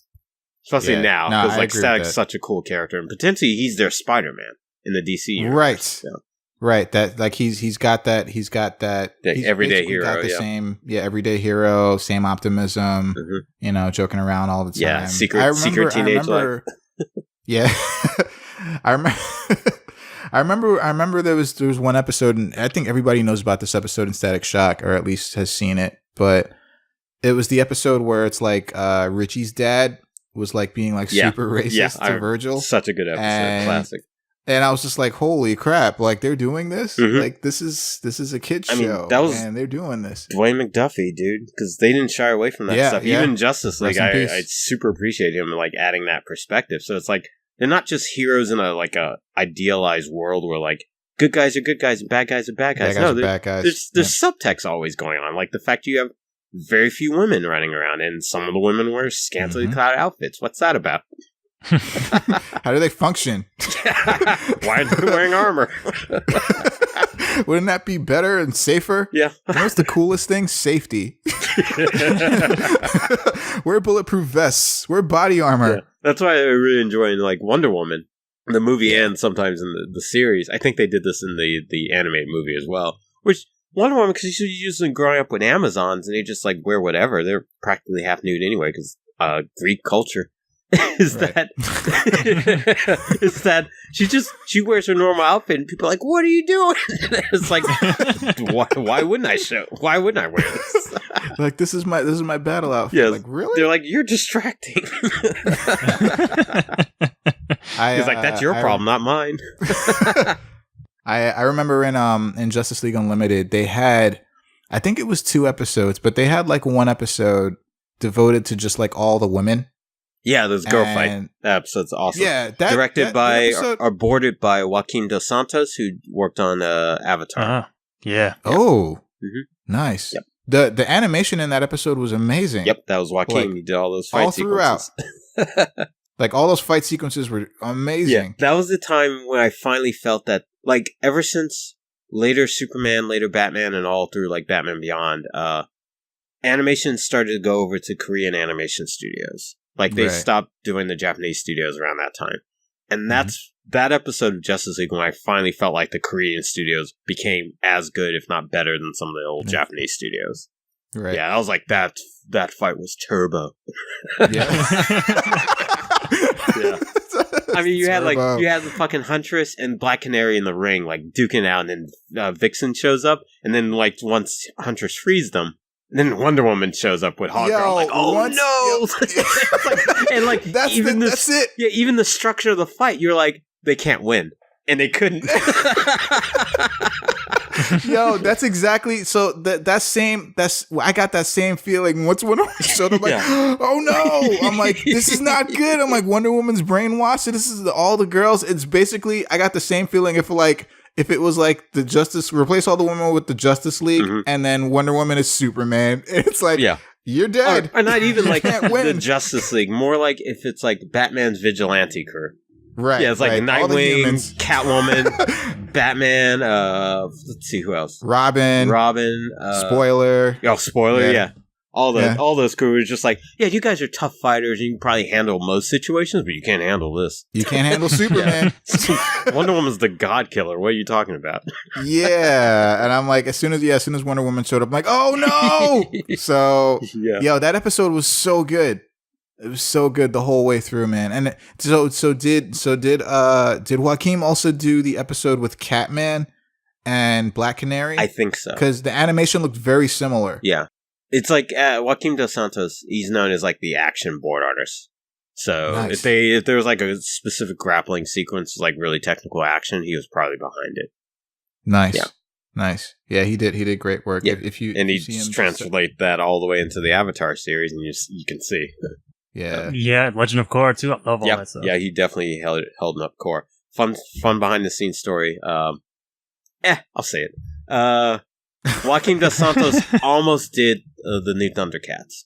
Especially now, because like Static's such a cool character, and potentially he's their Spider-Man in the DC universe. Right. So. Right. That like he's got that everyday hero. Got the same everyday hero, same optimism. Joking around all the time. Yeah, secret teenage life. Yeah, I remember there was one episode, and I think everybody knows about this episode in Static Shock, or at least has seen it. But it was the episode where it's like Richie's dad was like being like super racist to Virgil. Such a good episode, classic. And I was just like, holy crap, like they're doing this? Like this is a kid's show. And they're doing this. Dwayne McDuffie, dude, because they didn't shy away from that stuff. Even Justice League, I super appreciate him like adding that perspective. So it's like, they're not just heroes in a idealized world where like good guys are good guys and bad guys are bad guys. No, bad guys. There's subtext always going on, like the fact you have very few women running around, and some of the women wear scantily clad outfits. What's that about? How do they function? Why are they wearing armor? Wouldn't that be better and safer? Yeah. What's the coolest thing? Safety. Wear bulletproof vests. Wear body armor. Yeah. That's why I really enjoy like Wonder Woman, the movie, and sometimes in the series. I think they did this in the animated movie as well. Which Wonder Woman, because you're usually growing up with Amazons and they just like wear whatever. They're practically half nude anyway because Greek culture. is that she wears her normal outfit and people are like, what are you doing? It's like, why wouldn't I wear this? Like this is my battle outfit. Yeah, like really? They're like, you're distracting. He's like, that's your problem, not mine. I remember in Justice League Unlimited they had, I think it was 2 episodes, but they had like 1 episode devoted to just like all the women. Yeah, this girl fight. That episode's awesome. Yeah, directed by or boarded by Joaquin Dos Santos, who worked on Avatar. Yeah. Oh, nice. Yep. The animation in that episode was amazing. Yep, that was Joaquin. Like, he did all those fight sequences. Throughout. Like all those fight sequences were amazing. Yeah, that was the time when I finally felt that, like, ever since later Superman, later Batman, and all through like Batman Beyond, animation started to go over to Korean animation studios. Like, they stopped doing the Japanese studios around that time. And that's that episode of Justice League when I finally felt like the Korean studios became as good, if not better, than some of the old Japanese studios. Right. Yeah, I was like, that fight was turbo. Yeah. Yeah. I mean, you had the fucking Huntress and Black Canary in the ring, like, duking out, and then Vixen shows up, and then, like, once Huntress frees them, and then Wonder Woman shows up with Hawkgirl. Like, oh no! And like, that's it. Yeah, even the structure of the fight, you're like, they can't win, and they couldn't. Yo, that's exactly so. I got that same feeling. Once Wonder Woman showed up, like, oh no! I'm like, this is not good. I'm like, Wonder Woman's brainwashed. This is all the girls. It's basically, I got the same feeling if it was like the Justice, replace all the women with the Justice League, and then Wonder Woman is Superman. It's like, you're dead. Or not even like the Justice League. More like if it's like Batman's vigilante crew. Right. Yeah, it's like Nightwing, Catwoman, Batman, let's see who else. Robin. Spoiler. Oh, Spoiler, yeah. All those crew is just like, yeah, you guys are tough fighters and you can probably handle most situations, but you can't handle this. You can't handle Superman. Wonder Woman's the god killer. What are you talking about? Yeah. And I'm like, as soon as Wonder Woman showed up, I'm like, oh no! So yo, that episode was so good. It was so good the whole way through, man. And did Joaquin also do the episode with Catman and Black Canary? I think so. Because the animation looked very similar. Yeah. It's like Joaquin Dos Santos, he's known as like the action board artist. So nice. if there was like a specific grappling sequence, like really technical action, he was probably behind it. Nice. Yeah. Nice. Yeah, he did great work. Yeah. If you translate that all the way into the Avatar series, and you can see. Yeah. Yeah, Legend of Korra too. I love all that stuff. Yeah, he definitely held up Korra. Fun behind the scenes story. I'll say it. Joaquin Dos Santos almost did the new Thundercats.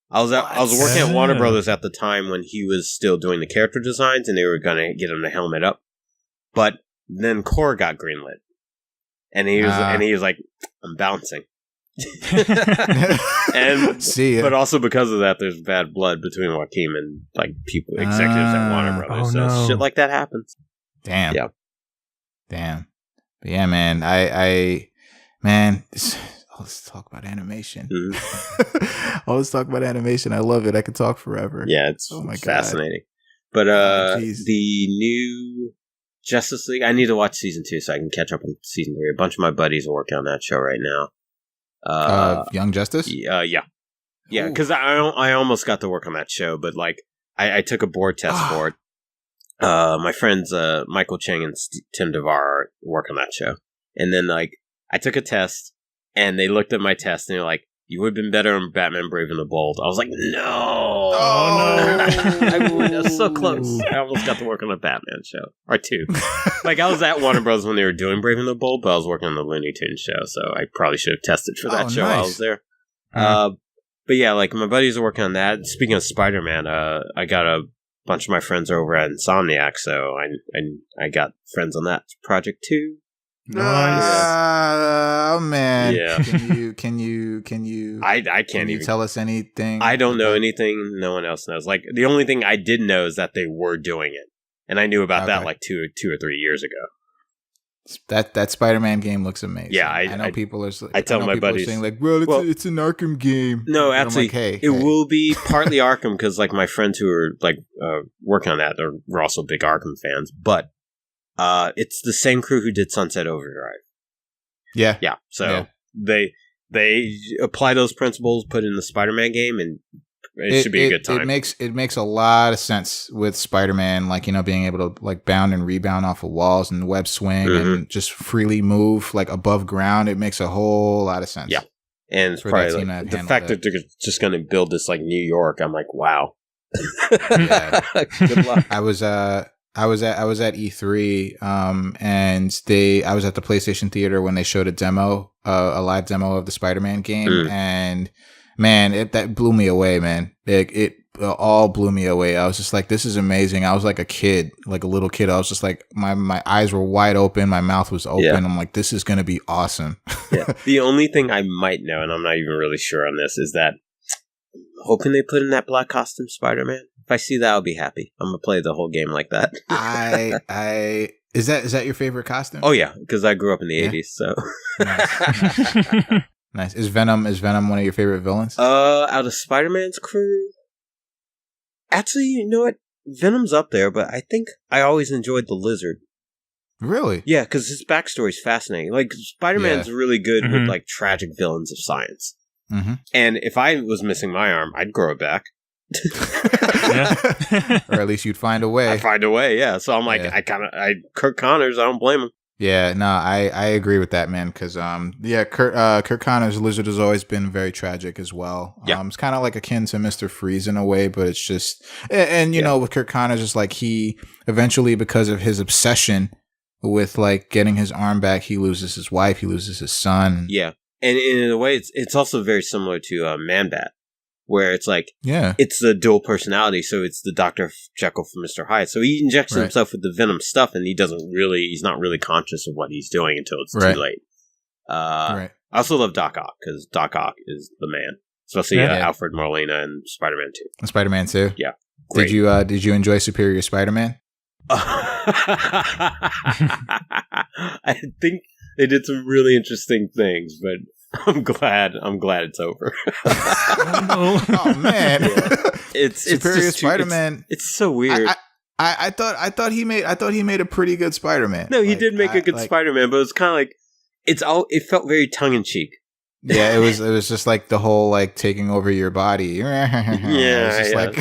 I was working at Warner Brothers at the time when he was still doing the character designs, and they were gonna get him to helmet up. But then Korra got greenlit, and he was like, "I'm bouncing." And but also because of that, there's bad blood between Joaquin and like executives at Warner Brothers. So shit like that happens. Damn. Yeah. Damn. But yeah, man. Let's talk about animation. Let's talk about animation. I love it. I could talk forever. Yeah, it's fascinating. But the new Justice League, I need to watch season 2 so I can catch up on season 3. A bunch of my buddies are working on that show right now. Young Justice? Yeah, because I almost got to work on that show, but like I took a board test for it. My friends Michael Chang and Tim DeVar work on that show, and then like I took a test, and they looked at my test, and they're like, "You would have been better on Batman: Brave and the Bold." I was like, "No." I was so close. I almost got to work on a Batman show or two. Like I was at Warner Bros. When they were doing Brave and the Bold, but I was working on the Looney Tunes show, so I probably should have tested for that show while I was there. But yeah, like my buddies are working on that. Speaking of Spider-Man, I got a bunch of my friends over at Insomniac, so I got friends on that project too. Nice. Oh man. Yeah. Can you? I can't Can you even tell us anything? I don't know anything. No one else knows. Like the only thing I did know is that they were doing it, and I knew about that like two or 3 years ago. That Spider-Man game looks amazing. Yeah, I know people are. I tell my buddies saying like, "Well, it's an Arkham game." No, and actually, like, hey, it will be partly Arkham because like my friends who are like working on that, we're also big Arkham fans. But it's the same crew who did Sunset Overdrive. Yeah. So they apply those principles, put in the Spider-Man game, and it should be a good time. It makes a lot of sense with Spider-Man, like, you know, being able to like bound and rebound off of walls and web swing and just freely move like above ground. It makes a whole lot of sense. Yeah, and it's probably like, the fact that they're just going to build this like New York. I'm like, wow. Yeah. Good luck. I was at E3, and I was at the PlayStation Theater when they showed a live demo of the Spider-Man game, and man, that blew me away, man. It all blew me away. I was just like, this is amazing. I was like a kid, like a little kid. I was just like, my eyes were wide open, my mouth was open. Yeah. I'm like, this is gonna be awesome. Yeah. The only thing I might know, and I'm not even really sure on this, is that I'm hoping they put in that black costume Spider-Man. If I see that, I'll be happy. I'm gonna play the whole game like that. Is that your favorite costume? Oh yeah, because I grew up in the 80s. So nice. Nice. Is Venom one of your favorite villains? Out of Spider-Man's crew, actually, you know what? Venom's up there, but I think I always enjoyed the Lizard. Really? Yeah, because his backstory is fascinating. Like Spider-Man's really good with like tragic villains of science. Mm-hmm. And if I was missing my arm, I'd grow it back. Or at least you'd find a way. I'd find a way, yeah. So I'm like, Kirk Connors, I don't blame him. Yeah, no, I agree with that, man. Because Kirk Connors' Lizard has always been very tragic as well. Yeah. It's kind of like akin to Mr. Freeze in a way, but it's just, and you know, with Kirk Connors, it's like he eventually, because of his obsession with like getting his arm back, he loses his wife, he loses his son. Yeah, and in a way, it's also very similar to Man-Bat. Where it's like, it's the dual personality, so it's the Dr. Jekyll from Mr. Hyde. So he injects himself with the Venom stuff, and he's not really conscious of what he's doing until it's too late. I also love Doc Ock, because Doc Ock is the man. Especially Alfred Molina and Spider-Man 2. And Spider-Man 2? Yeah. Great. Did you enjoy Superior Spider-Man? I think they did some really interesting things, but I'm glad it's over. Oh man, it's Superior Spider-Man. It's so weird. I thought he made a pretty good Spider-Man. No, he did make a good Spider-Man, but it was kind of like it felt very tongue in cheek. Yeah, it was just like the whole like taking over your body. Yeah, like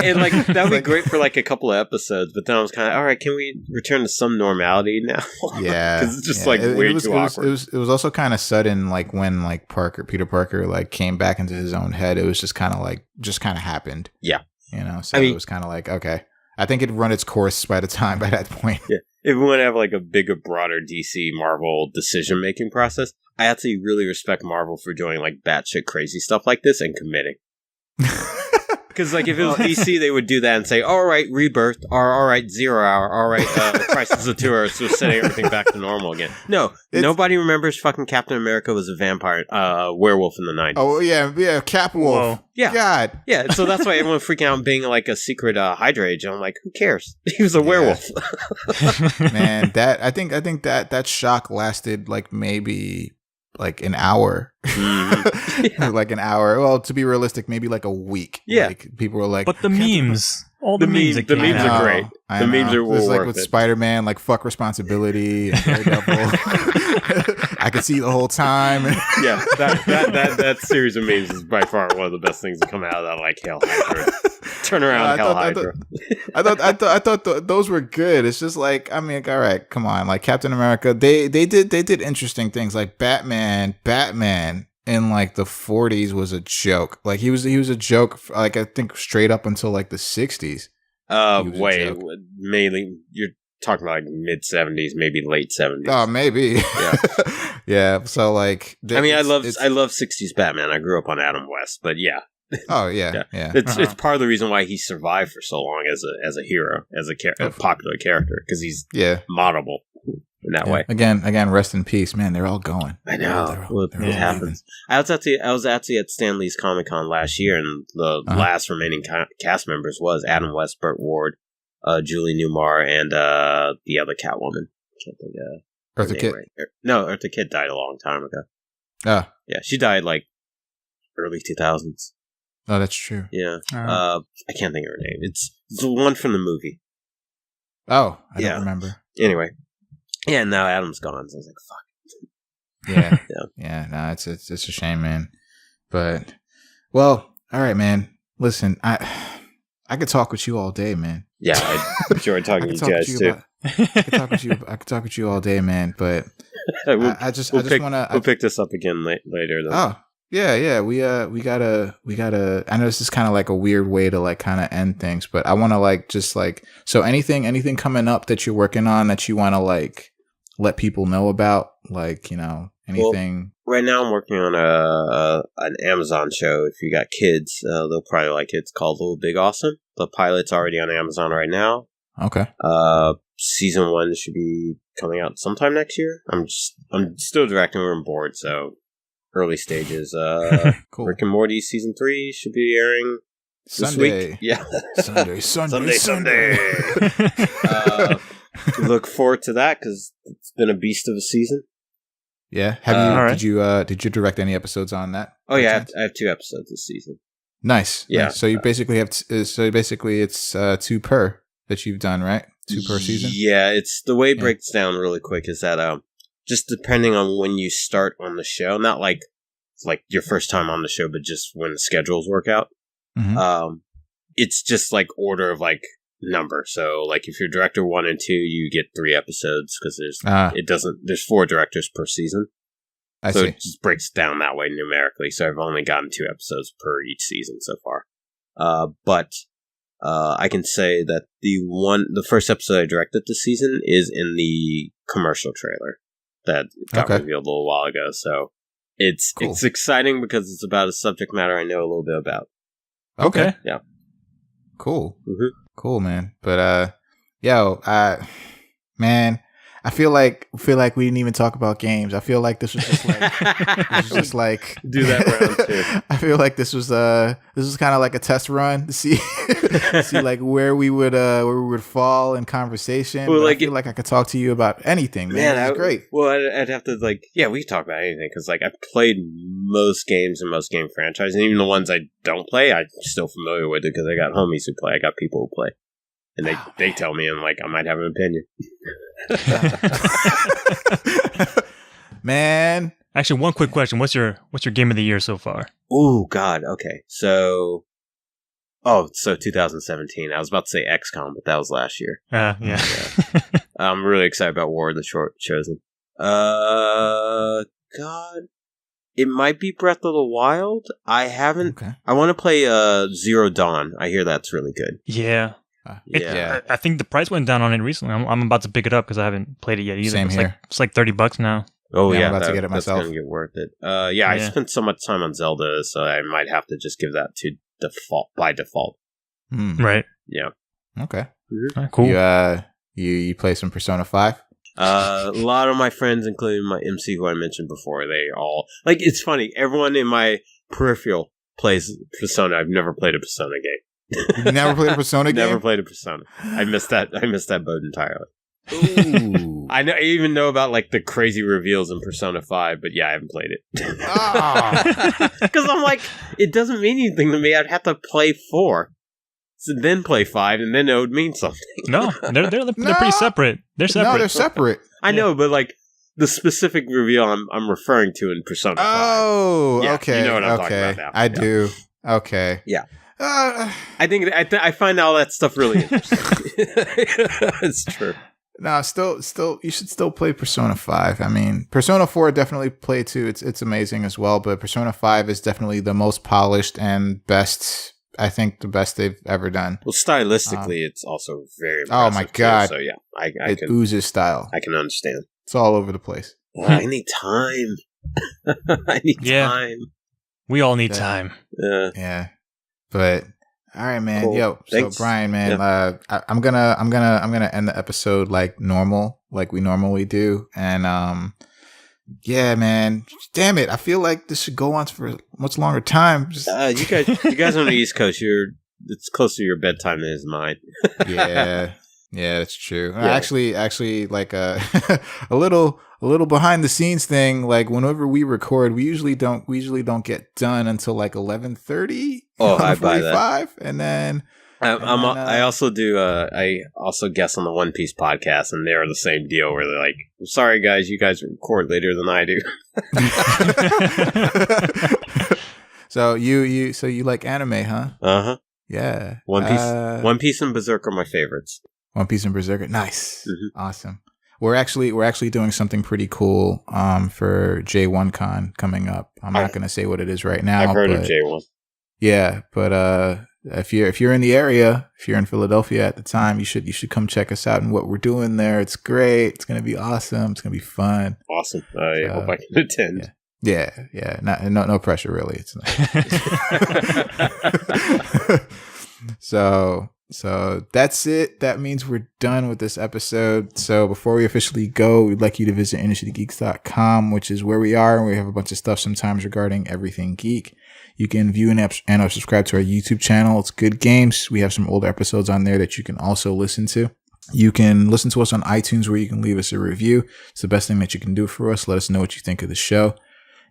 and like that would be great for like a couple of episodes, but then I was kind of all right. Can we return to some normality now? Yeah, because it's just like way too awkward. It was also kind of sudden, like when like Peter Parker like came back into his own head. It was just kind of happened. Yeah, you know. So it was kind of like okay. I think it'd run its course by that point. Yeah. If we want to have like a bigger, broader DC Marvel decision making process, I actually really respect Marvel for doing like batshit crazy stuff like this and committing. Because like if it was DC, they would do that and say, "All right, Rebirth," or "All right, 0 Hour," "All right, Crisis of 2 Hours," so setting everything back to normal again. No, nobody remembers fucking Captain America was a vampire, werewolf in the 90s. Oh yeah, Capwolf. Whoa. Yeah, God. Yeah, so that's why everyone freaking out and being like a secret Hydra agent. I'm like, who cares? He was a werewolf. Man, I think that shock lasted like maybe like an hour. Like an hour. Well, to be realistic, maybe like a week. Yeah. Like, people were like, but the memes. All the memes are great. The memes are worth like with with Spider-Man, like fuck responsibility and Daredevil. I could see the whole time. Yeah, that series of memes is by far one of the best things to come out of that like Hail Hydra. Turn around, Hail Hydra. I thought those were good. It's just like, I mean, all right, come on, like Captain America. They did interesting things like Batman in like the 40s was a joke. Like he was a joke. Like I think straight up until like the 60s. Wait, mainly you're talking about like mid 70s, maybe late 70s. Oh, maybe. Yeah. Yeah. So like, I mean, I love 60s Batman. I grew up on Adam West, but yeah. Oh yeah. It's part of the reason why he survived for so long as a hero, as a popular character, because he's moddable in that way. Again, rest in peace, man. They're all going. I know. It happens. I was actually at Stan Lee's Comic-Con last year, and the last remaining cast members was Adam West, Burt Ward, Julie Newmar, and the other Catwoman. I can't think Eartha Kitt. Right. No, Eartha Kitt died a long time ago. Oh. Yeah, she died like early 2000s. Oh, that's true. Yeah. I can't think of her name. It's the one from the movie. Oh, I don't remember. Anyway. Yeah, now Adam's gone. So I was like, fuck. Yeah. No, it's a shame, man. But, well, all right, man. Listen, I could talk with you all day, man. Yeah, I enjoy talking to you guys, too. I could talk with you all day, man, but I just want to... We'll pick this up again later, though. Oh, yeah. We gotta. I know this is kind of like a weird way to like kind of end things, but I want to like just like so anything coming up that you're working on that you want to like let people know about, like anything. Well, right now I'm working on an Amazon show. If you got kids, they'll probably like it. It's called Little Big Awesome. The pilot's already on Amazon right now. Okay. Season 1 should be coming out sometime next year. I'm still directing. We're on board, so. Early stages. Cool. Rick and Morty season 3 should be airing this week. Yeah. Sunday. Look forward to that because it's been a beast of a season. Yeah. Did you direct any episodes on that? Oh yeah, I have 2 episodes this season. Nice. Yeah. Nice. So you basically have it's 2 per that you've done, right? 2 per season. Yeah. It's the way it breaks down really quick is that just depending on when you start on the show, not like your first time on the show, but just when the schedules work out. Mm-hmm. It's just like order of like number. So like if you're director 1 and 2, you get 3 episodes because there's 4 directors per season. I see. It just breaks down that way numerically. So I've only gotten 2 episodes per each season so far. But I can say that the first episode I directed this season is in the commercial trailer that got revealed a little while ago. So it's exciting because it's about a subject matter I know a little bit about. Okay. Yeah. Cool. Mm-hmm. Cool, man. But man, I feel like we didn't even talk about games. I feel like this was just like do that round too. I feel like this was kind of like a test run to see like where we would fall in conversation. Well, I feel like I could talk to you about anything, man. It's great. Well, I'd have to we could talk about anything because like I've played most games and most game franchises, and even the ones I don't play, I'm still familiar with it because I got homies who play. I got people who play. And they tell me, and like I might have an opinion. Man, actually, one quick question: What's your game of the year so far? Oh God, okay. So 2017. I was about to say XCOM, but that was last year. Yeah. I'm really excited about War of the Chosen. God, it might be Breath of the Wild. I haven't. Okay. I want to play Zero Dawn. I hear that's really good. Yeah. I think the price went down on it recently. I'm about to pick it up because I haven't played it yet either. Same here. It's like $30 now. Oh yeah, I'm about to get it myself. That's gonna get worth it. I spent so much time on Zelda, so I might have to just give that to by default. Right. Yeah. Okay. Mm-hmm. Cool. You play some Persona 5? A lot of my friends, including my MC who I mentioned before, they all it's funny. Everyone in my peripheral plays Persona. I've never played a Persona game. You never played a Persona game? Never played a Persona. I missed that boat entirely. Ooh. I even know about like the crazy reveals in Persona 5, but yeah, I haven't played it. Because I'm like, it doesn't mean anything to me. I'd have to play 4, so then play 5, and then it would mean something. No, they're pretty separate. They're separate. No, they're separate. I know, but like the specific reveal I'm referring to in Persona 5. Oh, yeah, okay. You know what I'm talking about now. I do. Okay. Yeah. I think I find all that stuff really interesting. It's true. No, still, you should still play Persona 5. I mean, Persona 4 definitely play too. It's amazing as well, but Persona 5 is definitely the most polished and best. I think the best they've ever done. Well, stylistically, it's also very impressive. Oh my god! Too, so yeah, it oozes style. I can understand. It's all over the place. I need time. I need time. We all need time. Yeah, but. All right, man. Cool. Yo, Thanks. So Bryan, man, I'm gonna end the episode like normal, like we normally do, and yeah, man. Damn it, I feel like this should go on for a much longer time. You guys on the East Coast, it's closer to your bedtime than it is mine. Yeah, that's true. Yeah. Actually, like a little behind the scenes thing. Like whenever we record, we usually don't get done until like 11:30. Oh, I buy that. And then I also do. I also guest on the One Piece podcast, and they're the same deal. Where they're like, "Sorry, guys, you guys record later than I do." So you like anime, huh? Yeah. One Piece and Berserk are my favorites. One Piece and Berserker, nice, awesome. We're actually doing something pretty cool for J1Con coming up. I'm not going to say what it is right now. I've heard of J1. Yeah, but if you're in the area, if you're in Philadelphia at the time, you should come check us out and what we're doing there. It's great. It's going to be awesome. It's going to be fun. Awesome. I hope I can attend. Yeah. No pressure really. It's not. So that's it. That means we're done with this episode. So before we officially go, we'd like you to visit innercitygeeks.com, which is where we are. And we have a bunch of stuff sometimes regarding everything geek. You can view and subscribe to our YouTube channel. It's Good Games. We have some older episodes on there that you can also listen to. You can listen to us on iTunes where you can leave us a review. It's the best thing that you can do for us. Let us know what you think of the show.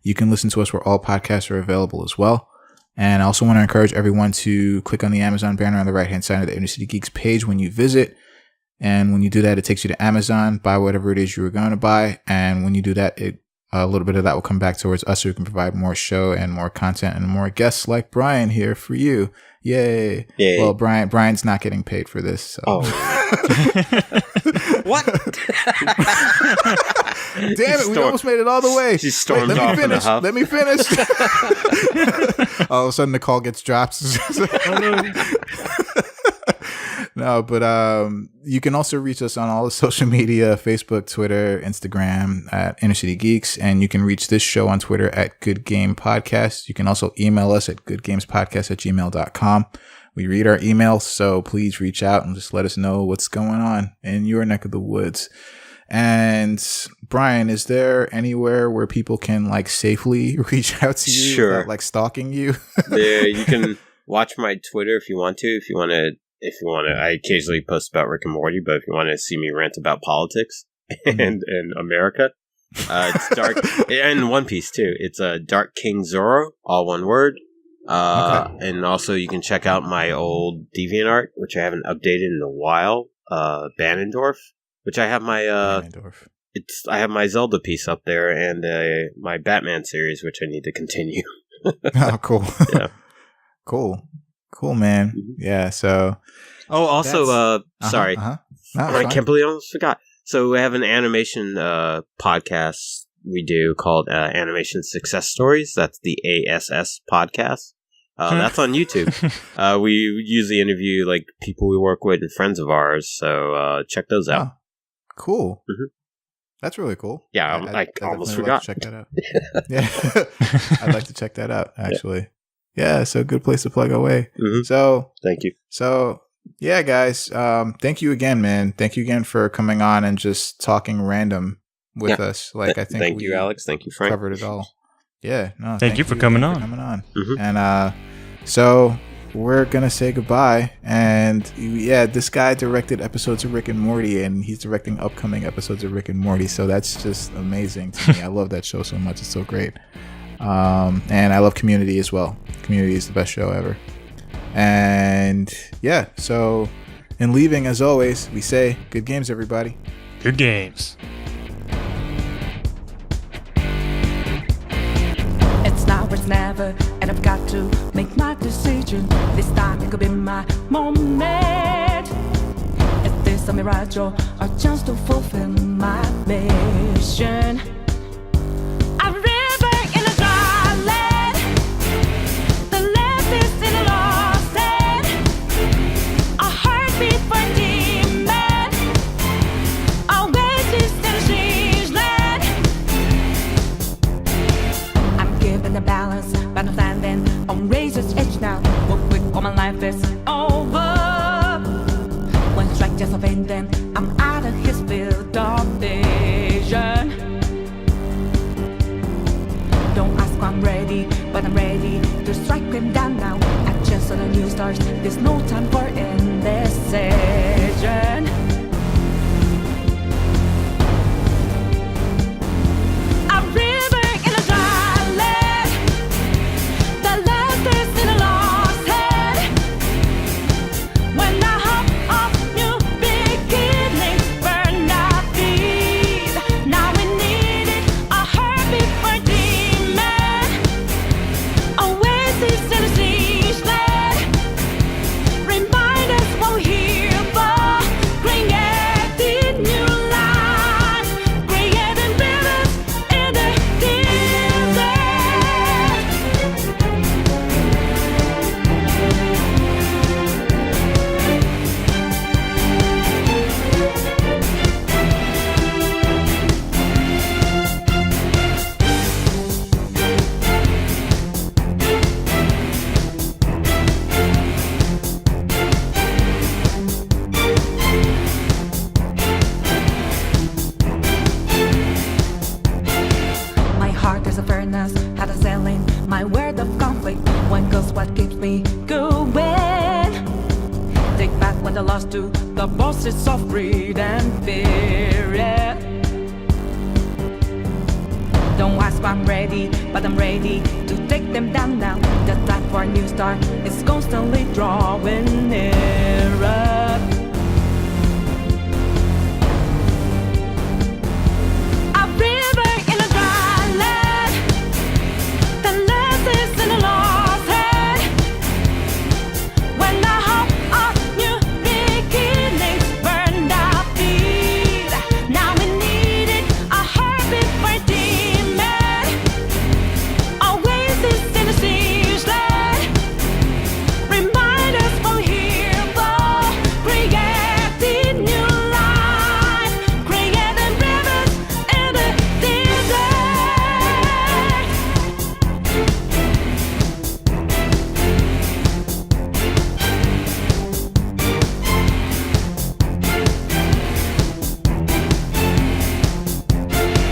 You can listen to us where all podcasts are available as well. And I also want to encourage everyone to click on the Amazon banner on the right-hand side of the Inner City Geeks page when you visit. And when you do that, it takes you to Amazon, buy whatever it is you were going to buy. And when you do that, a little bit of that will come back towards us so we can provide more show and more content and more guests like Bryan here for you. Yay. Well, Bryan's not getting paid for this. So. Oh. What? Damn it, we almost made it all the way. She stormed off in a huff. Let me finish. All of a sudden the call gets dropped. No, but you can also reach us on all the social media, Facebook, Twitter, Instagram at Inner City Geeks, and you can reach this show on Twitter at Good Game Podcast. You can also email us at goodgamespodcast@gmail.com. We read our emails, so please reach out and just let us know what's going on in your neck of the woods. And Bryan, is there anywhere where people can like safely reach out to you without like stalking you? Yeah, you can watch my Twitter if you want to. If you want to, I occasionally post about Rick and Morty, but if you want to see me rant about politics and America, it's Dark and One Piece too. It's Dark King Zoro, all one word. And also you can check out my old Deviant Art, which I haven't updated in a while. Banendorf, which I have my I have my Zelda piece up there and my Batman series, which I need to continue. Oh, cool. Yeah, cool, man. Mm-hmm. Yeah. So. Oh, also, sorry, No, I can't believe I almost forgot. So we have an animation podcast we do called Animation Success Stories. That's the ASS podcast. That's on YouTube. We usually interview like people we work with and friends of ours. So check those out. Oh, cool. Mm-hmm. That's really cool. Yeah, I almost forgot. Like to check that out. Yeah, I'd like to check that out. Actually, yeah. So good place to plug away. Mm-hmm. So thank you. So yeah, guys. Thank you again, man. Thank you again for coming on and just talking random with us. Like I think. Thank you, Alex. Thank you, Frank. Covered it all. Yeah. No. Thank you for coming on. Mm-hmm. And so we're gonna say goodbye. And yeah, this guy directed episodes of Rick and Morty, and he's directing upcoming episodes of Rick and Morty. So that's just amazing to me. I love that show so much. It's so great. And I love Community as well. Community is the best show ever. And yeah, so in leaving, as always, we say good games, everybody. Good games. It's now, it's never, and I've got to make my decision. This time it could be my moment. If this just a mirage or a chance to fulfill my mission. A river in a dry land, the left is in a lost land, a heartbeat for a demon, a oasis in a strange land. I'm given the balance, but I'm standing on razor's edge now. What quick, all my life is over. One strike just offending, I'm out of his field of vision. Don't ask why I'm ready, but I'm ready to strike him down now. I just saw the new stars, there's no time for indecision. A river in a dry land, the last is in a lost hand. When I hop off new beginnings, burn our feet. Now we need it, a heartbeat for demon, oasis in a strange land. Remind us what we're here for, creating new life, creating rivers in the desert. My heart is a furnace, had a selling my word of conflict. One goes what keeps me going. Take back what I lost to the bosses of greed and fear. Yeah. Don't ask why I'm ready, but I'm ready to take them down now. The time for a new start is constantly drawing nearer. A river in a dry land, the last is in a lost hand. When I hop off new beginnings, burn our feet. Now we need it, a heartbeat for demon, oasis in a strange land. Remind us what we're here for, creating new life, creating rivers in the desert.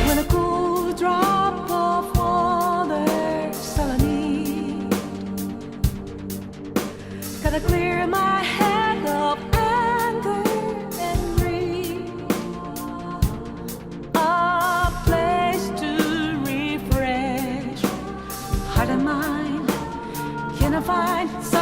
When a cool drop of water's all I need, gotta clear my head of anger and greed. A place to refresh heart and mind. Can I find some